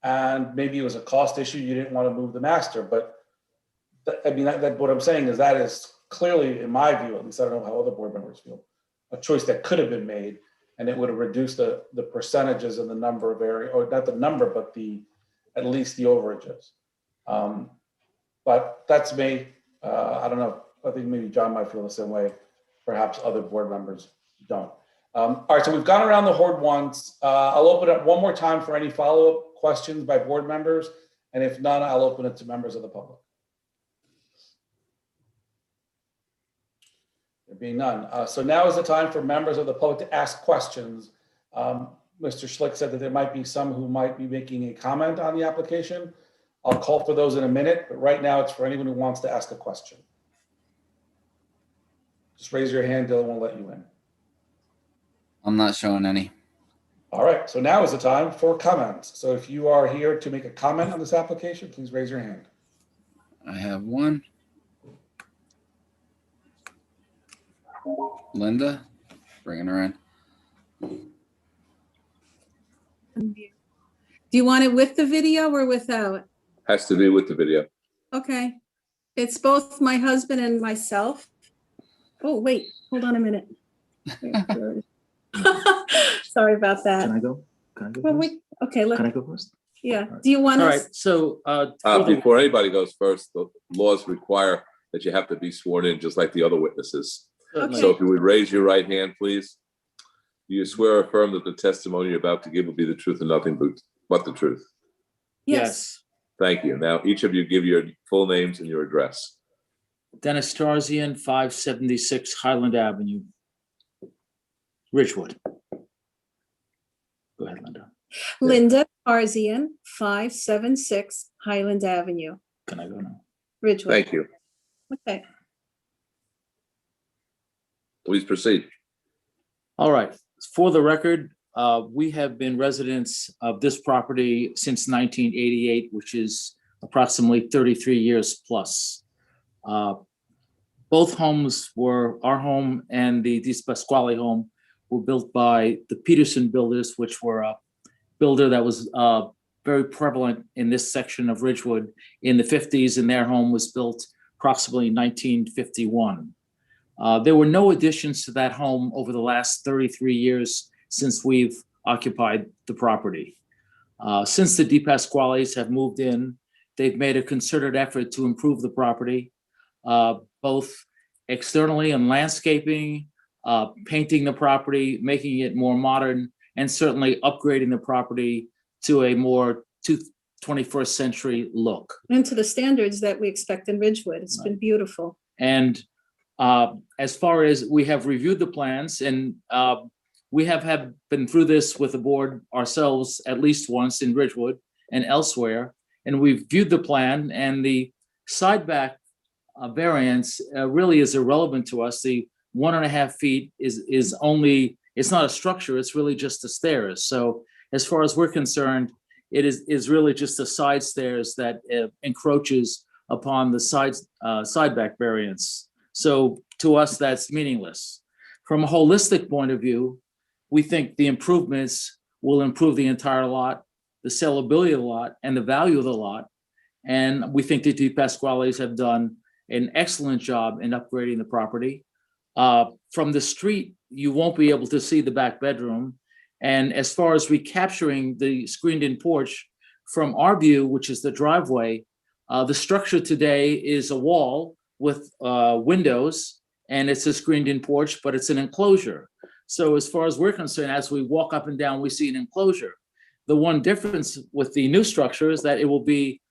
and maybe it was a cost issue. You didn't want to move the master, but what I'm saying is that is clearly, in my view, at least I don't know how other board members feel, a choice that could have been made, and it would have reduced the percentages and the number of or not the number, but at least the overages. But that's me. I don't know. I think maybe John might feel the same way. Perhaps other board members don't. All right, so we've gone around the horde once. I'll open up one more time for any follow-up questions by board members, and if none, I'll open it to members of the public. There being none. So now is the time for members of the public to ask questions. Mr. Schlick said that there might be some who might be making a comment on the application. I'll call for those in a minute, but right now it's for anyone who wants to ask a question. Just raise your hand, Dylan will let you in. I'm not showing any. All right, so now is the time for comments. So if you are here to make a comment on this application, please raise your hand. I have one. Linda, bringing her in. Do you want it with the video or without? Has to be with the video. Okay. It's both my husband and myself. Oh, wait, hold on a minute. Sorry about that. Can I go? Well, first? Okay, Can I go first? Yeah. Do you want All us? right, so Before anybody goes first, the laws require that you have to be sworn in just like the other witnesses. Okay. So if you would raise your right hand, please. Do you swear or affirm that the testimony you're about to give will be the truth and nothing but the truth? Yes. Thank you. Now, each of you give your full names and your address. Dennis Tarzian, 576 Highland Avenue, Ridgewood. Go ahead, Linda. Linda Tarzian, 576 Highland Avenue, Can I go now? Ridgewood. Thank you. Okay. Please proceed. All right. For the record, we have been residents of this property since 1988, which is approximately 33 years plus. Both homes were, our home and the Di Pasquale home, were built by the Peterson builders, which were a builder that was very prevalent in this section of Ridgewood in the 50s, and their home was built approximately 1951. There were no additions to that home over the last 33 years since we've occupied the property. Since the Di Pasquales have moved in, they've made a concerted effort to improve the property, both externally and landscaping, painting the property, making it more modern, and certainly upgrading the property to a more 21st century look. And to the standards that we expect in Ridgewood. It's been beautiful. And as far as we have reviewed the plans, and we have been through this with the board ourselves at least once in Ridgewood and elsewhere, and we've viewed the plan, and the side back variance really is irrelevant to us. The 1.5 feet is only, it's not a structure, it's really just the stairs. So as far as we're concerned, it is really just the side stairs that encroaches upon the side back variance. So to us, that's meaningless. From a holistic point of view, we think the improvements will improve the entire lot, the sellability of the lot, and the value of the lot. And we think the Di Pasquales have done an excellent job in upgrading the property. From the street, you won't be able to see the back bedroom. And as far as recapturing the screened-in porch, from our view, which is the driveway, the structure today is a wall with windows, and it's a screened-in porch, but it's an enclosure. So as far as we're concerned, as we walk up and down, we see an enclosure. The one difference with the new structure is that it will be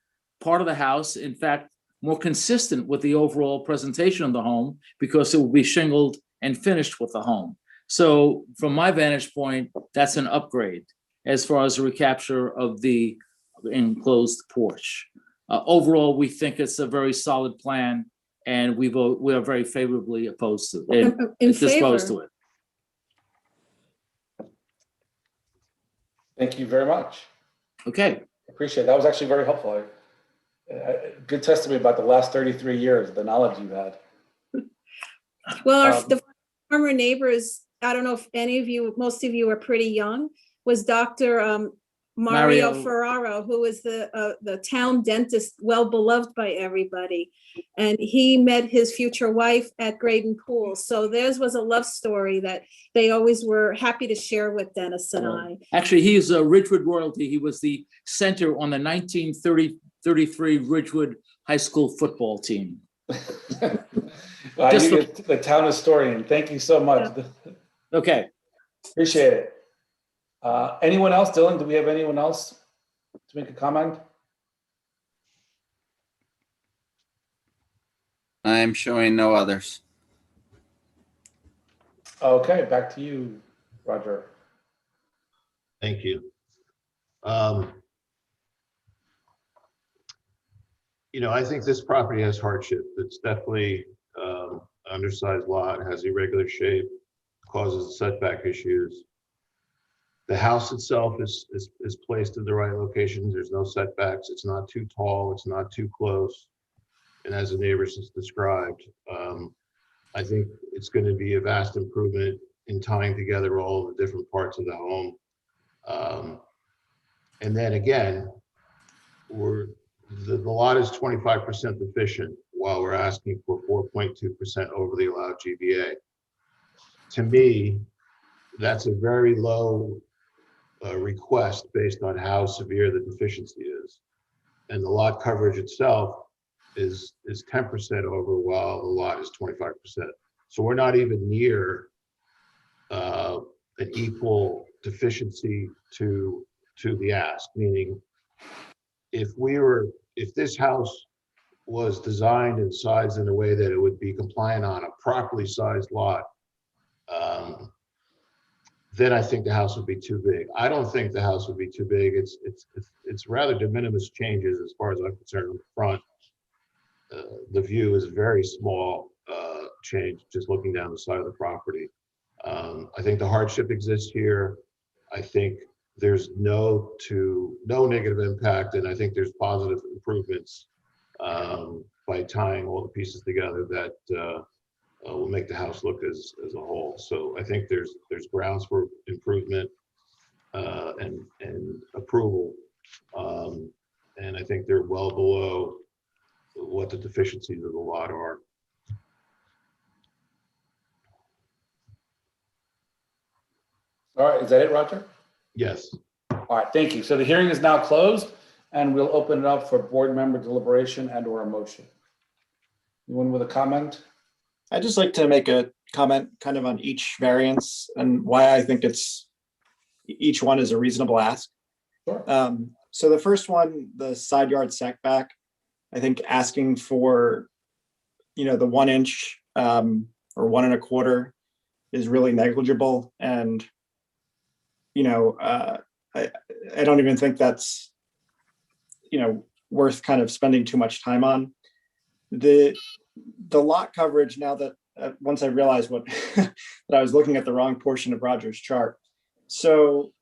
part of the house, in fact, more consistent with the overall presentation of the home because it will be shingled and finished with the home. So from my vantage point, that's an upgrade as far as the recapture of the enclosed porch. Overall, we think it's a very solid plan, and we are very favorably opposed to it, disposed to it. Thank you very much. Okay. Appreciate it. That was actually very helpful. Good testimony about the last 33 years, the knowledge you've had. Well, the former neighbors, I don't know if any of you, most of you are pretty young, was Dr. Mario Ferraro, who was the town dentist, well beloved by everybody. And he met his future wife at Graydon Pool. So theirs was a love story that they always were happy to share with Dennis and I. Actually, he is a Ridgewood royalty. He was the center on the 1933 Ridgewood High School football team. Well, you're the town historian. Thank you so much. Yeah. Okay. Appreciate it. Anyone else? Dylan, do we have anyone else to make a comment? I'm showing no others. Okay, back to you, Roger. Thank you. You know, I think this property has hardship. It's definitely undersized lot, has irregular shape, causes setback issues. The house itself is placed in the right location. There's no setbacks. It's not too tall. It's not too close. And as the neighbors has described, I think it's going to be a vast improvement in tying together all the different parts of the home. And then again, the lot is 25% deficient while we're asking for 4.2% over the allowed GVA. To me, that's a very low request based on how severe the deficiency is. And the lot coverage itself is 10% over while the lot is 25%. So we're not even near an equal deficiency to the ask, meaning if this house was designed and sized in a way that it would be compliant on a properly sized lot, then I think the house would be too big. I don't think the house would be too big. It's rather de minimis changes as far as I'm concerned on the front. The view is very small change, just looking down the side of the property. I think the hardship exists here. I think there's no negative impact, and I think there's positive improvements by tying all the pieces together that will make the house look as a whole. So I think there's grounds for improvement and approval, and I think they're well below what the deficiencies of the lot are. All right, is that it, Roger? Yes. All right, thank you. So the hearing is now closed, and we'll open it up for board member deliberation and/or a motion. Anyone with a comment? I'd just like to make a comment kind of on each variance and why I think each one is a reasonable ask. Sure. So the first one, the side yard setback, I think asking for, the 1 inch or 1 1/4 is really negligible. And, I don't even think that's, worth kind of spending too much time on. The lot coverage, now that once I realized that I was looking at the wrong portion of Roger's chart. So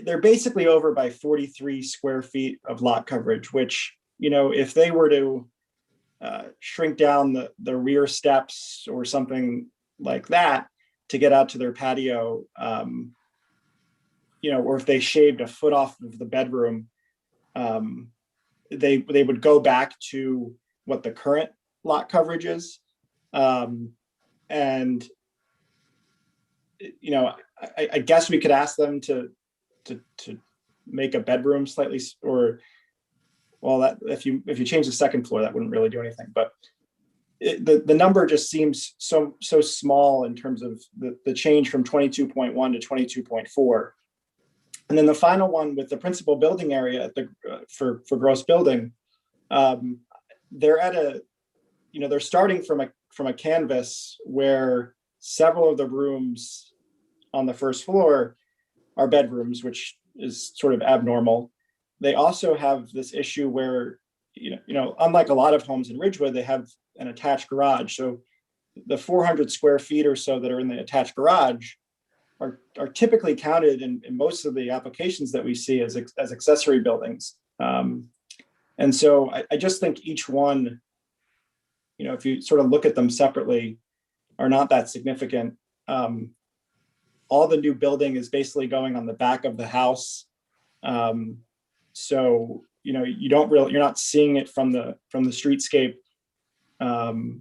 they're basically over by 43 square feet of lot coverage, which, if they were to shrink down the rear steps or something like that to get out to their patio, or if they shaved a foot off of the bedroom, they would go back to what the current lot coverage is. And, I guess we could ask them to make a bedroom slightly, or, well, that if you change the second floor, that wouldn't really do anything. But the number just seems so small in terms of the change from 22.1 to 22.4. And then the final one with the principal building area at for gross building, they're at a, they're starting from a canvas where several of the rooms on the first floor are bedrooms, which is sort of abnormal. They also have this issue where, unlike a lot of homes in Ridgewood, they have an attached garage. So the 400 square feet or so that are in the attached garage are typically counted in most of the applications that we see as accessory buildings. And so I just think each one, if you sort of look at them separately, are not that significant. All the new building is basically going on the back of the house. So, you're not seeing it from the streetscape. My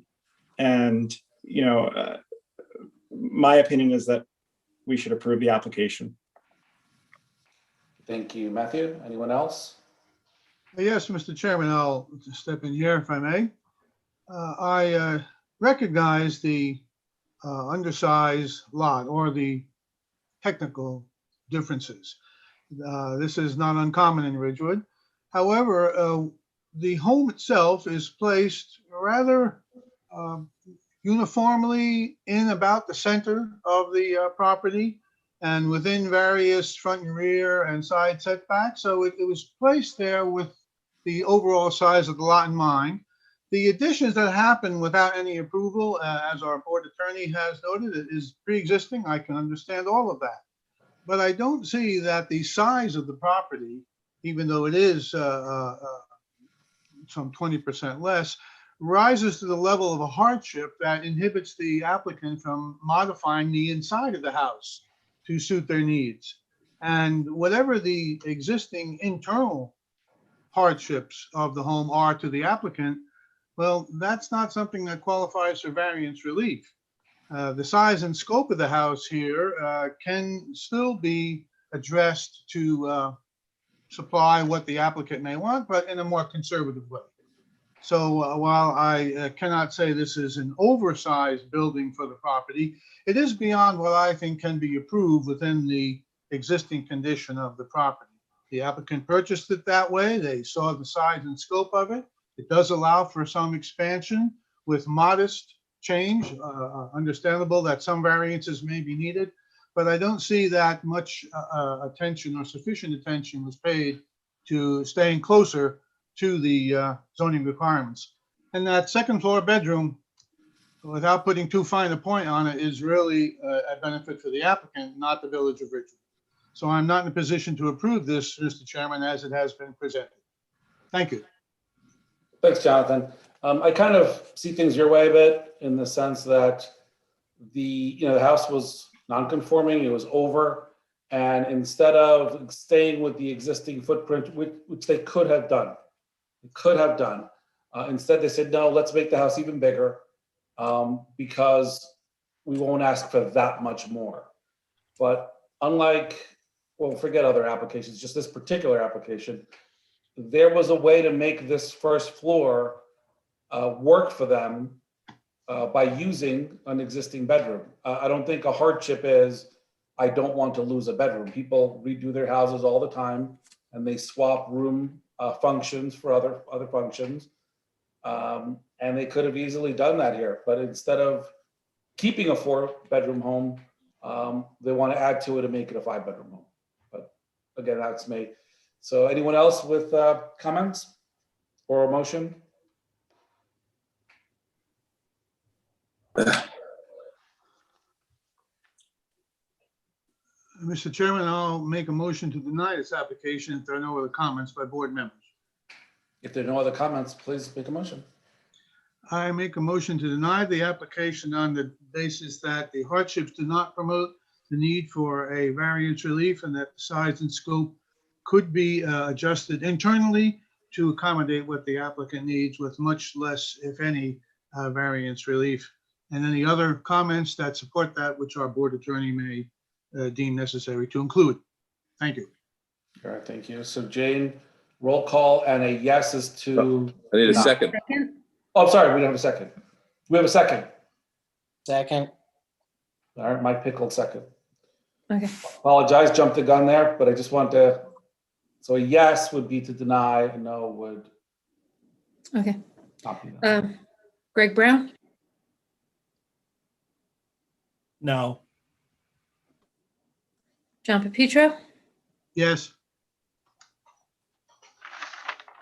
opinion is that we should approve the application. Thank you. Matthew, anyone else? Yes, Mr. Chairman, I'll step in here if I may. I recognize the undersized lot or the technical differences. This is not uncommon in Ridgewood. However, the home itself is placed rather uniformly in about the center of the property and within various front and rear and side setbacks. So it was placed there with the overall size of the lot in mind. The additions that happen without any approval, as our board attorney has noted, is pre-existing. I can understand all of that. But I don't see that the size of the property, even though it is some 20% less, rises to the level of a hardship that inhibits the applicant from modifying the inside of the house to suit their needs. And whatever the existing internal hardships of the home are to the applicant, well, that's not something that qualifies for variance relief. The size and scope of the house here can still be addressed to supply what the applicant may want, but in a more conservative way. So while I cannot say this is an oversized building for the property, it is beyond what I think can be approved within the existing condition of the property. The applicant purchased it that way. They saw the size and scope of it. It does allow for some expansion with modest change. Understandable that some variances may be needed, but I don't see that much attention or sufficient attention was paid to staying closer to the zoning requirements. And that second floor bedroom, without putting too fine a point on it, is really a benefit for the applicant, not the Village of Ridgewood. So I'm not in a position to approve this, Mr. Chairman, as it has been presented. Thank you. Thanks, Jonathan. I kind of see things your way a bit in the sense that the house was non-conforming, it was over, and instead of staying with the existing footprint, which they could have done, instead they said, no, let's make the house even bigger because we won't ask for that much more. But unlike, well, forget other applications, just this particular application, there was a way to make this first floor work for them by using an existing bedroom. I don't think a hardship is, I don't want to lose a bedroom. People redo their houses all the time and they swap room functions for other functions. And they could have easily done that here, but instead of keeping a 4-bedroom home, they want to add to it and make it a 5-bedroom home. But again, that's me. So anyone else with comments or a motion? Mr. Chairman, I'll make a motion to deny this application if there are no other comments by board members. If there are no other comments, please make a motion. I make a motion to deny the application on the basis that the hardships do not promote the need for a variance relief and that the size and scope could be adjusted internally to accommodate what the applicant needs with much less, if any, variance relief. And any other comments that support that, which our board attorney may deem necessary to include. Thank you. All right, thank you. So Jane, roll call and a yes is to. I need a second. Oh, sorry, we don't have a second. we have a second? Second. All right, Mike Pickle, second. Okay. Apologize, jumped the gun there, but I just want to, so a yes would be to deny, a no would Okay. not be that. Greg Brown, No. John Pepitro, Yes.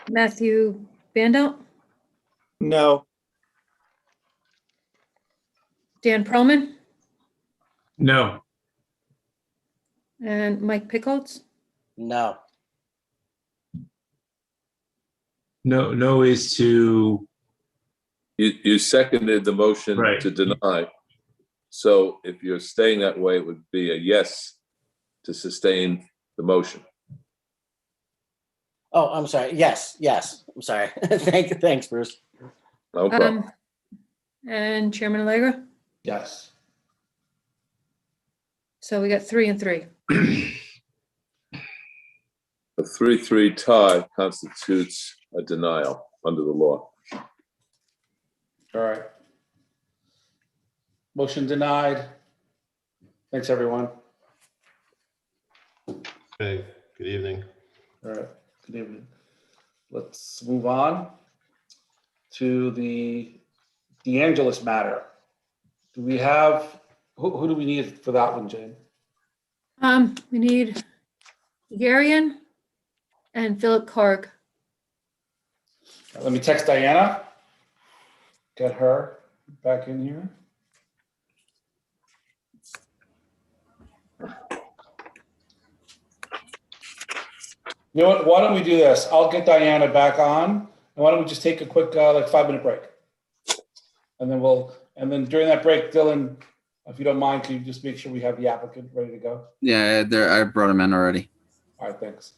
Matthew Bandel, No. Dan Perlman, No. and Mike Pickles. No. No. No is to You seconded the motion Right. to deny. So if you're staying that way, it would be a yes to sustain the motion. Oh, I'm sorry. Yes, yes. I'm sorry. Thanks, Bruce. No problem. And Chairman Allegra. Yes. So we got 3 and 3. A 3-3 tie constitutes a denial under the law. All right. Motion denied. Thanks, everyone. Okay, good evening. All right, good evening. Let's move on to the DeAngelis matter. Do we have, who do we need for that one, Jane? We need Garion and Philip Karg. Let me text Diana. Get her back in here. You know what? Why don't we do this? I'll get Diana back on, and why don't we just take a quick, like 5-minute break, and then during that break, Dylan, if you don't mind, can you just make sure we have the applicant ready to go? Yeah, there, I brought him in already. All right, thanks.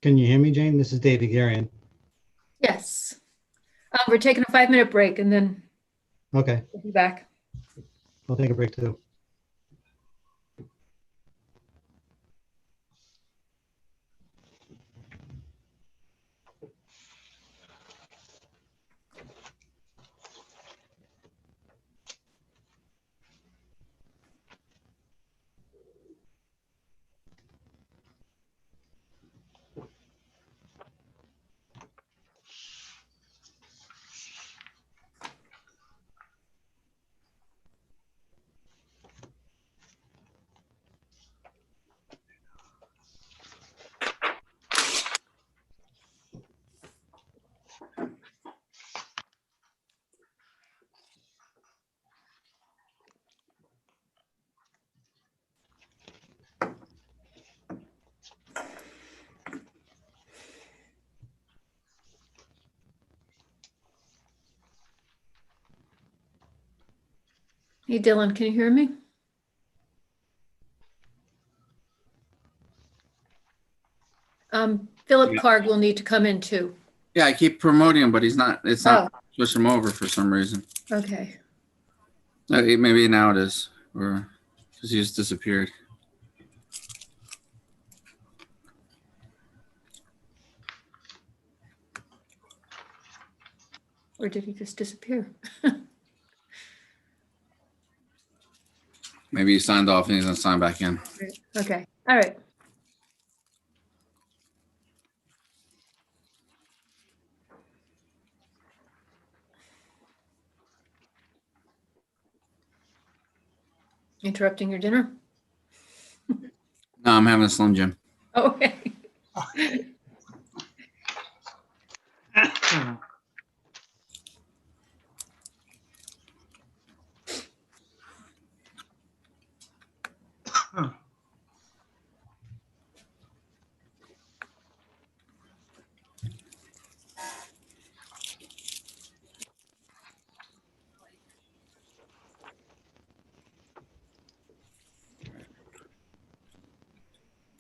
Can you hear me, Jane? This is David Garion. Yes. We're taking a 5-minute break and then Okay, we'll be back. I'll take a break too. Hey, Dylan, can you hear me? Philip Karg will need to come in too. Yeah, I keep promoting him, but it's not Oh. switch him over for some reason. Okay. Maybe now it is, or because he just disappeared. Or did he just disappear? Maybe he signed off and he's gonna sign back in. Okay. All right. Interrupting your dinner? No, I'm having a Slim Jim. Okay.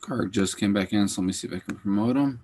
Karg just came back in, so let me see if I can promote him.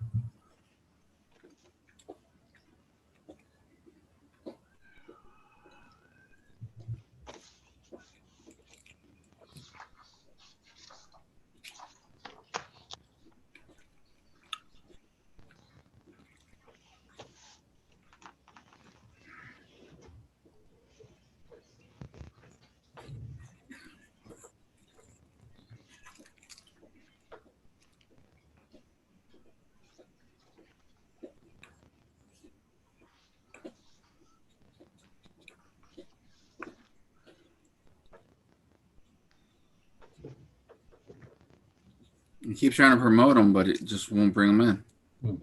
He keeps trying to promote them, but it just won't bring them in.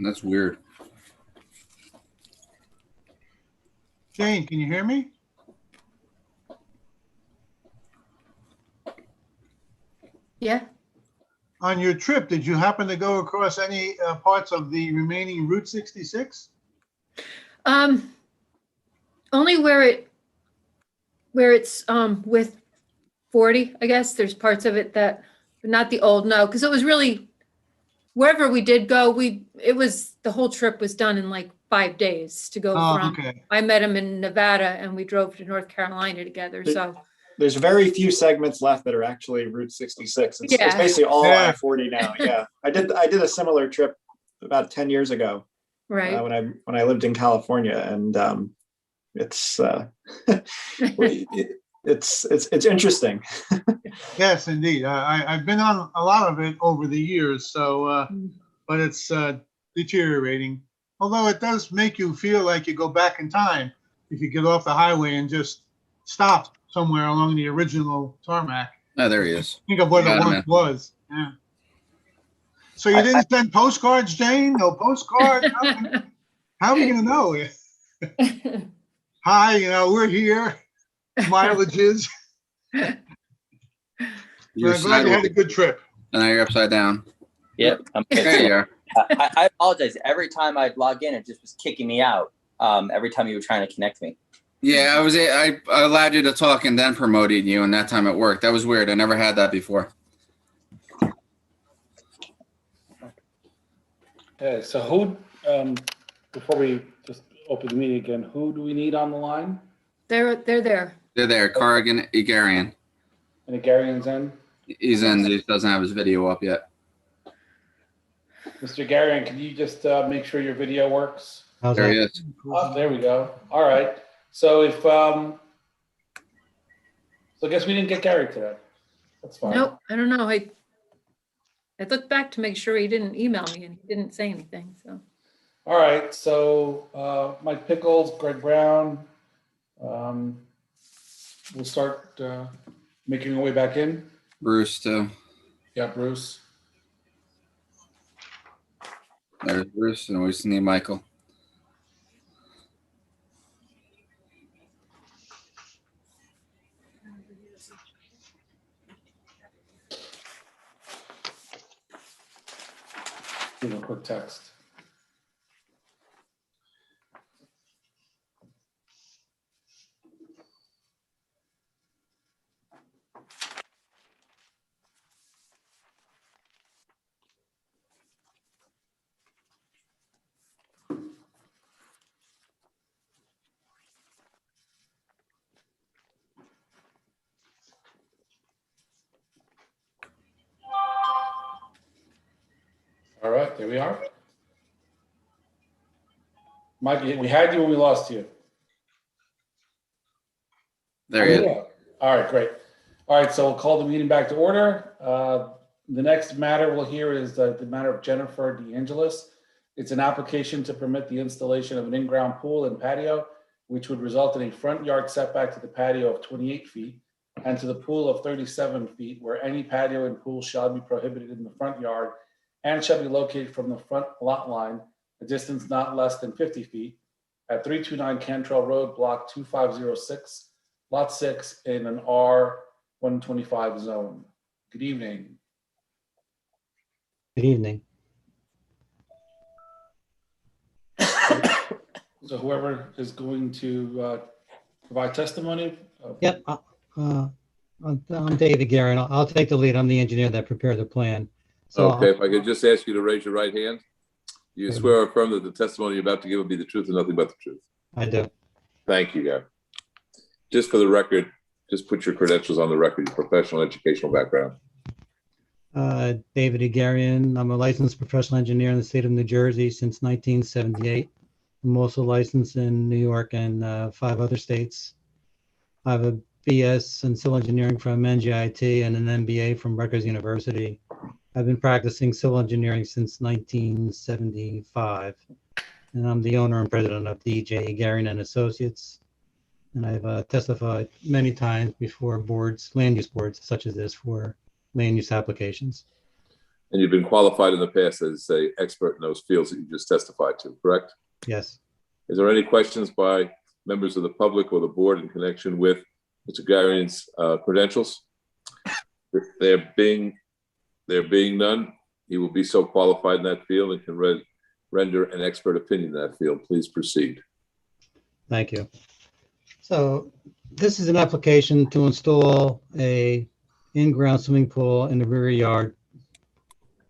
That's weird. Jane, can you hear me? Yeah. On your trip, did you happen to go across any parts of the remaining Route 66? Only where it's with 40, I guess. There's parts of it that, but not the old, no, because it was really, wherever we did go, the whole trip was done in like 5 days to go from. Okay. I met him in Nevada and we drove to North Carolina together. So There's very few segments left that are actually Route 66. It's Yeah. basically all Yeah. I-40 now. Yeah, I did a similar trip about 10 years ago right. when I lived in California, and it's it's interesting. Yes, indeed. I've been on a lot of it over the years, so but it's deteriorating. Although it does make you feel like you go back in time if you get off the highway and just stop somewhere along the original tarmac. Oh, there he is. Think of what Got it him once was. Yeah. So you didn't send postcards, Jane? No postcard? How are we going to know? Hi, we're here. Mileages. You're I'm glad you had a good trip. And now you're upside down. Yep. There you are. I apologize. Every time I'd log in, it just was kicking me out. Every time you were trying to connect me. Yeah, I allowed you to talk and then promoted you, and that time it worked. That was weird. I never had that before. Okay, so who, before we just open the meeting again, who do we need on the line? They're there. They're there. Corrigan Igarian. And Igarian's in? He's in. He doesn't have his video up yet. Mr. Igarian, can you just make sure your video works? How's There that? he is. Oh, there we go. All right. So if, so I guess we didn't get Gary today. That's fine. Nope, I don't know. I looked back to make sure he didn't email me and he didn't say anything, so. All right, so Mike Pickles, Greg Brown, we'll start making our way back in. Bruce too. Yeah, Bruce. There's Bruce, and we just need Michael. Give him a quick text. All right, there we are. Mike, we had you when we lost you. There he is. All right, great. All right, so we'll call the meeting back to order. The next matter we'll hear is the matter of Jennifer DeAngelis. It's an application to permit the installation of an in-ground pool and patio, which would result in a front yard setback to the patio of 28 feet and to the pool of 37 feet, where any patio and pool shall be prohibited in the front yard and shall be located from the front lot line, a distance not less than 50 feet, at 329 Cantrell Road, Block 2506, Lot 6, in an R125 zone. Good evening. Good evening. So whoever is going to provide testimony? Yep. I'm David Guerin. I'll take the lead. I'm the engineer that prepared the plan. So Okay, if I could just ask you to raise your right hand. Do you swear or affirm that the testimony you're about to give will be the truth and nothing but the truth? I do. Thank you, Gary. Just for the record, Just put your credentials on the record, your professional educational background. David Agarian. I'm a licensed professional engineer in the state of New Jersey since 1978. I'm also licensed in New York and 5 other states. I have a BS in civil engineering from NJIT and an MBA from Rutgers University. I've been practicing civil engineering since 1975, and I'm the owner and president of DJ Agarian and Associates. And I've testified many times before boards, land use boards such as this, for land use applications. And you've been qualified in the past as an expert in those fields that you just testified to, correct? Yes. Is there any questions by members of the public or the board in connection with Mr. Agarian's credentials? There being none, he will be so qualified in that field and can render an expert opinion in that field. Please proceed. Thank you. So this is an application to install a in-ground swimming pool in the rear yard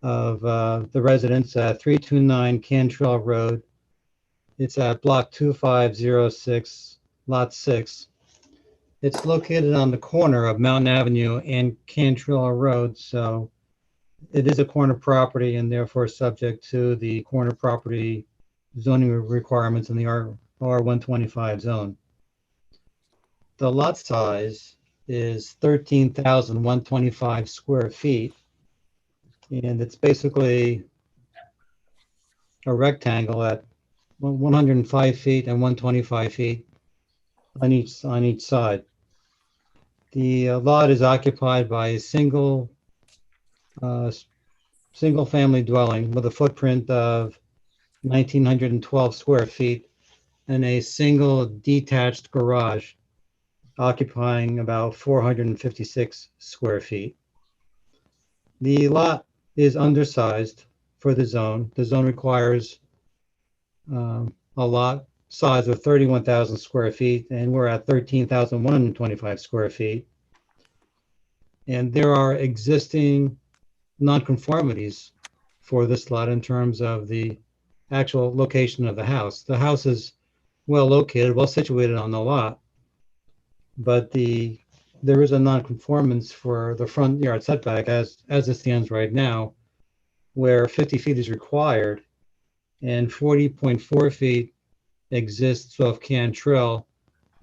of the residence at 329 Cantrell Road. It's at block 2506, lot 6. It's located on the corner of Mountain Avenue and Cantrell Road, so it is a corner property and therefore subject to the corner property zoning requirements in the R125 zone. The lot size is 13,125 square feet, and it's basically a rectangle at 105 feet and 125 feet on each side. The lot is occupied by a single family dwelling with a footprint of 1,912 square feet and a single detached garage occupying about 456 square feet. The lot is undersized for the zone. The zone requires a lot size of 31,000 square feet, and we're at 13,125 square feet. And there are existing nonconformities for this lot in terms of the actual location of the house. The house is well located, well situated on the lot, but there is a nonconformance for the front yard setback as it stands right now, where 50 feet is required and 40.4 feet exists off Cantrell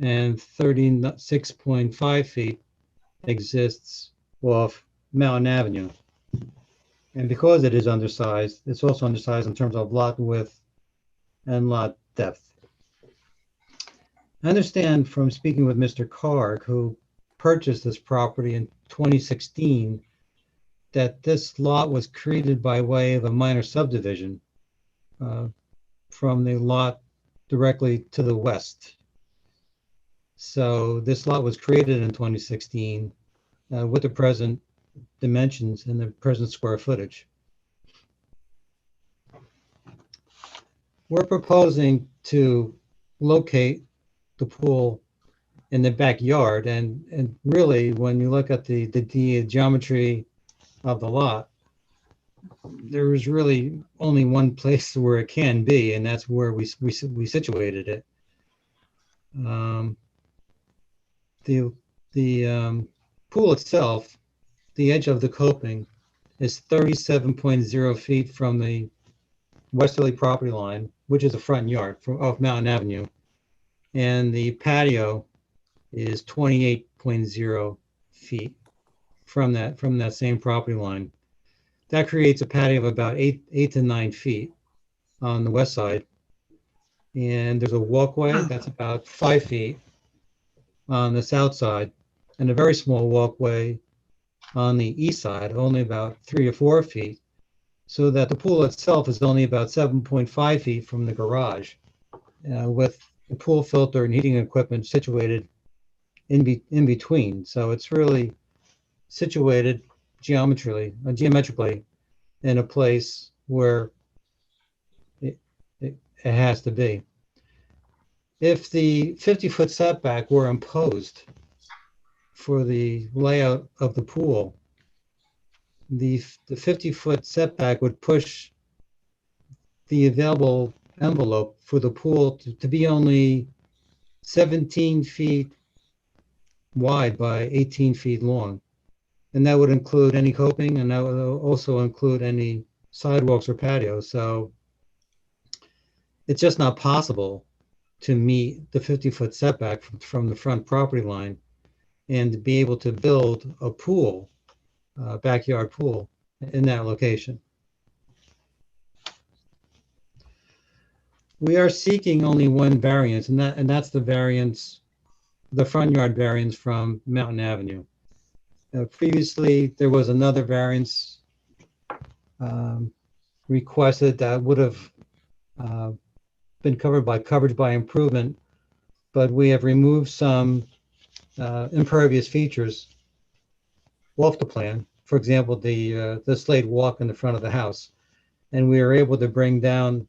and 36.5 feet exists off Mountain Avenue. And because it is undersized, it's also undersized in terms of lot width and lot depth. I understand from speaking with Mr. Karg, who purchased this property in 2016, that this lot was created by way of a minor subdivision from the lot directly to the west. So this lot was created in 2016 with the present dimensions and the present square footage. We're proposing to locate the pool in the backyard, and really, when you look at the geometry of the lot, there is really only one place where it can be, and that's where we situated it. The pool itself, the edge of the coping, is 37.0 feet from the westerly property line, which is the front yard off Mountain Avenue, and the patio is 28.0 feet from that same property line. That creates a patio of about 8 to 9 feet on the west side, and there's a walkway that's about 5 feet on the south side, and a very small walkway on the east side, only about 3 or 4 feet, so that the pool itself is only about 7.5 feet from the garage, with the pool filter and heating equipment situated in between. So it's really situated geometrically in a place where it has to be. If the 50-foot setback were imposed for the layout of the pool, the 50-foot setback would push the available envelope for the pool to be only 17 feet wide by 18 feet long. And that would include any coping, and that would also include any sidewalks or patios. So it's just not possible to meet the 50-foot setback from the front property line and to be able to build a pool, backyard pool in that location. We are seeking only one variance, and that's the variance, the front yard variance from Mountain Avenue. Previously, there was another variance requested that would have been covered by coverage by improvement, but we have removed some impervious features off the plan. For example, the slate walk in the front of the house, and we are able to bring down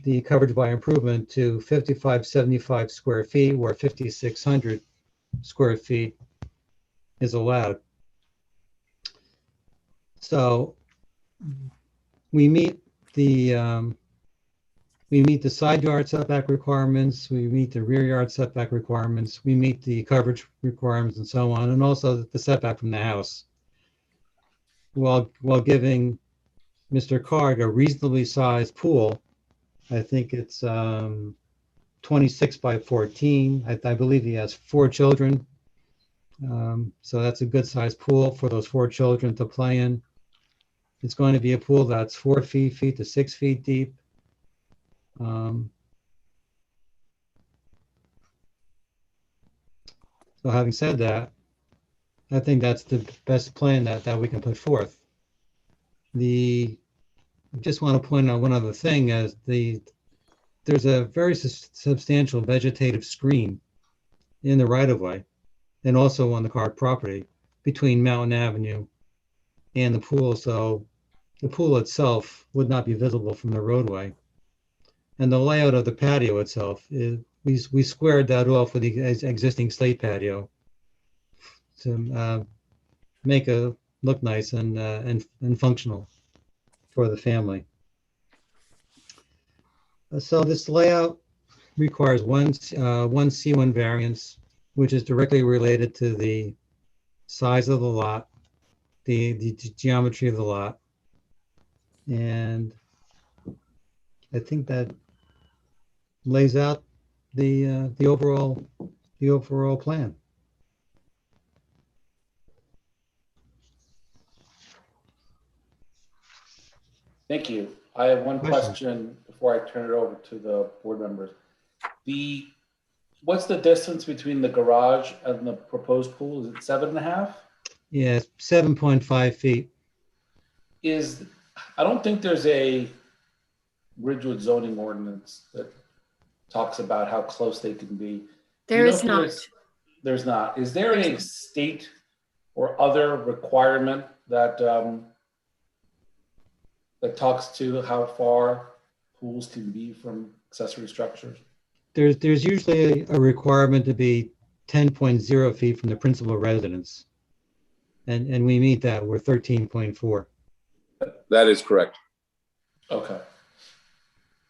the coverage by improvement to 5575 square feet, where 5600 square feet is allowed. So we meet the side yard setback requirements, we meet the rear yard setback requirements, we meet the coverage requirements and so on, and also the setback from the house, while giving Mr. Card a reasonably sized pool. I think it's 26 by 14. I believe he has 4 children. So that's a good sized pool for those 4 children to play in. It's going to be a pool that's 4 feet to 6 feet deep. So having said that, I think that's the best plan that we can put forth. I just want to point out one other thing, as there's a very substantial vegetative screen in the right-of-way and also on the Card property between Mountain Avenue and the pool. So the pool itself would not be visible from the roadway. And the layout of the patio itself, we squared that off with the existing slate patio to make it look nice and functional for the family. So this layout requires one C1 variance, which is directly related to the size of the lot, the geometry of the lot. And I think that lays out the overall plan. Thank you. I have one question before I turn it over to the board members. What's the distance between the garage and the proposed pool? Is it 7.5? Yeah, 7.5 feet. I don't think there's a Ridgewood zoning ordinance that talks about how close they can be. There is not. There's not. Is there a state or other requirement that that talks to how far pools can be from accessory structures? There's usually a requirement to be 10.0 feet from the principal residence. And we meet that. We're 13.4. That is correct. Okay.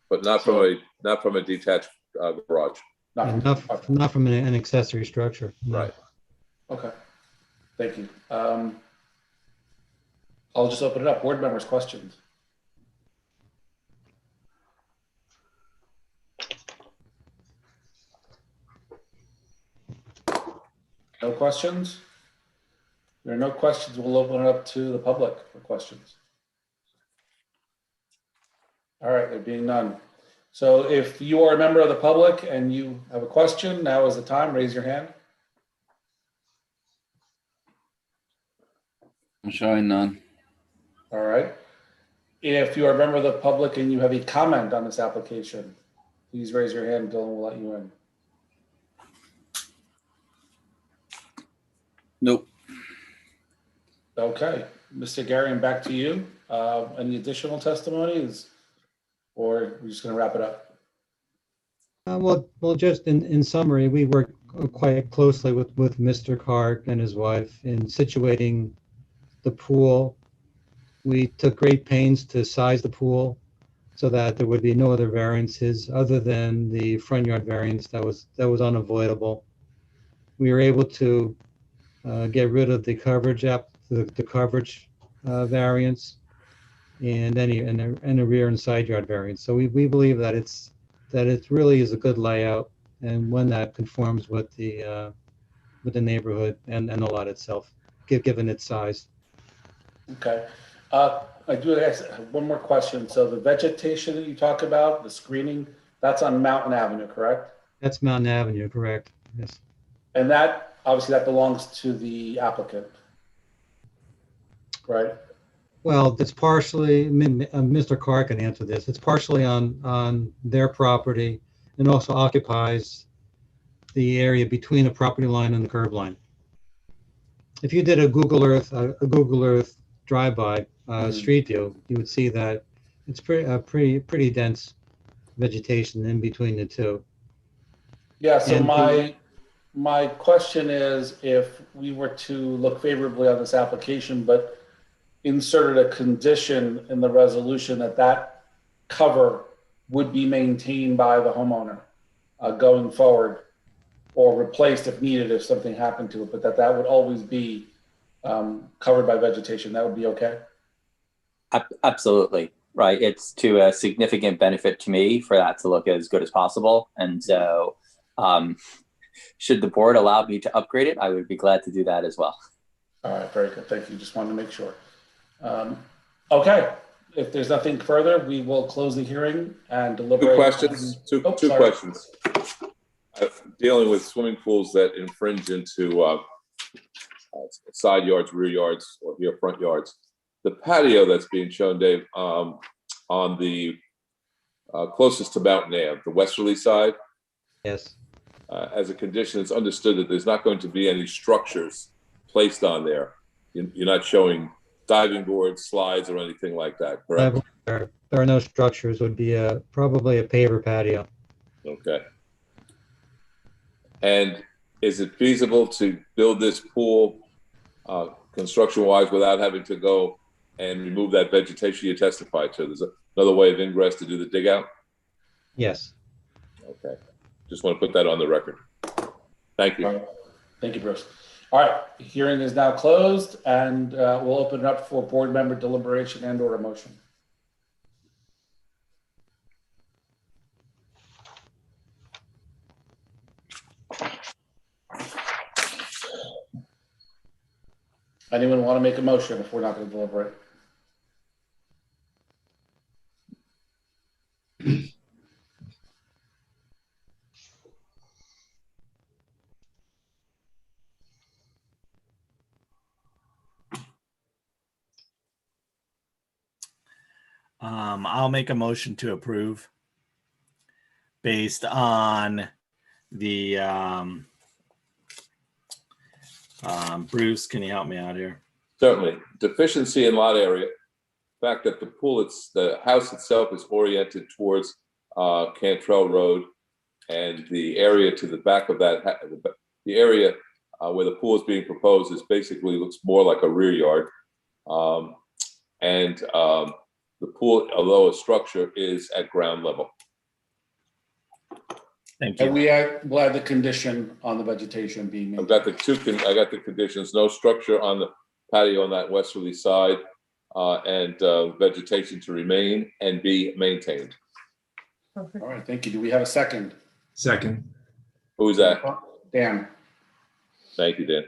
But not from a detached garage. Not from an accessory structure. No. Right. Okay. Thank you. I'll just open it up. Board members, questions? No questions? If there are no questions, we'll open it up to the public for questions. All right, there being none. So if you are a member of the public and you have a question, now is the time. Raise your hand. I'm showing none. All right. If you are a member of the public and you have a comment on this application, please raise your hand. Dylan will let you in. Nope. Okay, Mr. Garion, back to you. Any additional testimonies, or we're just going to wrap it up? Well, just in summary, we worked quite closely with Mr. Clark and his wife in situating the pool. We took great pains to size the pool so that there would be no other variances other than the front yard variance that was unavoidable. we were able to get rid of the coverage the coverage variance and any rear and side yard variance. So we believe that it really is a good layout and one that conforms with the neighborhood and the lot itself, given its size. Okay. I do have one more question. So the vegetation that you talk about, the screening, that's on Mountain Avenue, correct? That's Mountain Avenue, correct? Yes. And that, obviously that belongs to the applicant, right? Well, it's partially, Mr. Carr can answer this. It's partially on their property and also occupies the area between the property line and the curb line. If you did a Google Earth drive-by street view, you would see that it's pretty dense vegetation in between the two. Yeah, so And my question is, if we were to look favorably on this application, but inserted a condition in the resolution that cover would be maintained by the homeowner going forward, or replaced if needed if something happened to it, but that would always be covered by vegetation, that would be okay? Absolutely. Right. It's to a significant benefit to me for that to look as good as possible. And so should the board allow me to upgrade it, I would be glad to do that as well. All right, very good. Thank you. Just wanted to make sure. Okay. If there's nothing further, we will close the hearing and deliberate. Two questions. Two questions. Dealing with swimming pools that infringe into side yards, rear yards, or here front yards. The patio that's being shown, Dave, on the closest to Mountain Ave, the westerly side. Yes. As a condition, it's understood that there's not going to be any structures placed on there. You're not showing diving boards, slides, or anything like that, correct? There are no structures. Would be probably a paver patio. Okay. And is it feasible to build this pool construction-wise without having to go and remove that vegetation you testified to? There's another way of ingress to do the dig out? Yes. Okay. Just want to put that on the record. Thank you. All right. Thank you, Bruce. All right, the hearing is now closed, and we'll open it up for board member deliberation and or a motion. Anyone want to make a motion if we're not going to deliberate? I'll make a motion to approve based on the Bruce, can you help me out here? Certainly. Deficiency in lot area. The fact that the house itself is oriented towards Cantrell Road, and the area to the back of that, the area where the pool is being proposed is basically looks more like a rear yard. The pool, although a structure, is at ground level. Thank you. And we'll add the condition on the vegetation being I got the conditions: no structure on the patio on that westerly side, and vegetation to remain and be maintained. All right, thank you. Do we have a second? Second. Who's that? Dan. Thank you, Dan.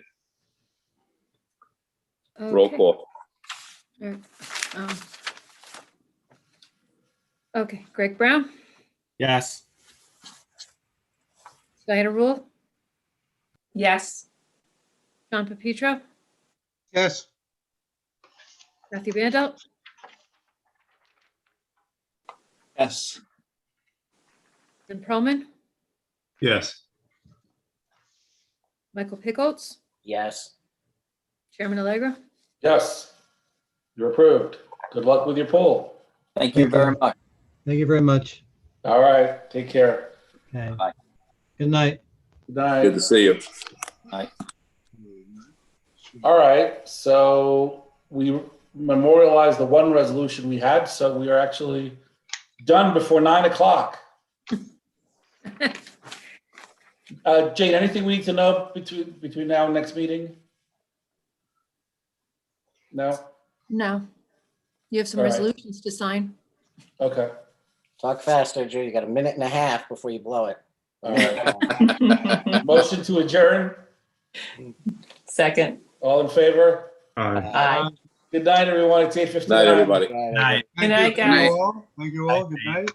Okay. Roll call. All right. Okay, Greg Brown, Yes. Diana Rule, Yes. John Pepetro, Yes. Matthew Bandel, Yes. Jim Perlman, Yes. Michael Pickles, Yes. Chairman Allegra. Yes, you're approved. Good luck with your pool. Thank you very much. Thank you very much. All right, take care. Okay. Bye. Good night. Good night. Good to see you. Bye. All right, so we memorialized the one resolution we had, so we are actually done before 9 o'clock. Jane, anything we need to know between now and next meeting? No? No. You have some All right. resolutions to sign. Okay. Talk faster, Drew. You got a minute and a half before you blow it. All right. Motion to adjourn. Second. All in favor? Aye. Good night, everyone. It's 8:59. Night, everybody. Night. Thank Good night, you. guys. Thank you all. Good night.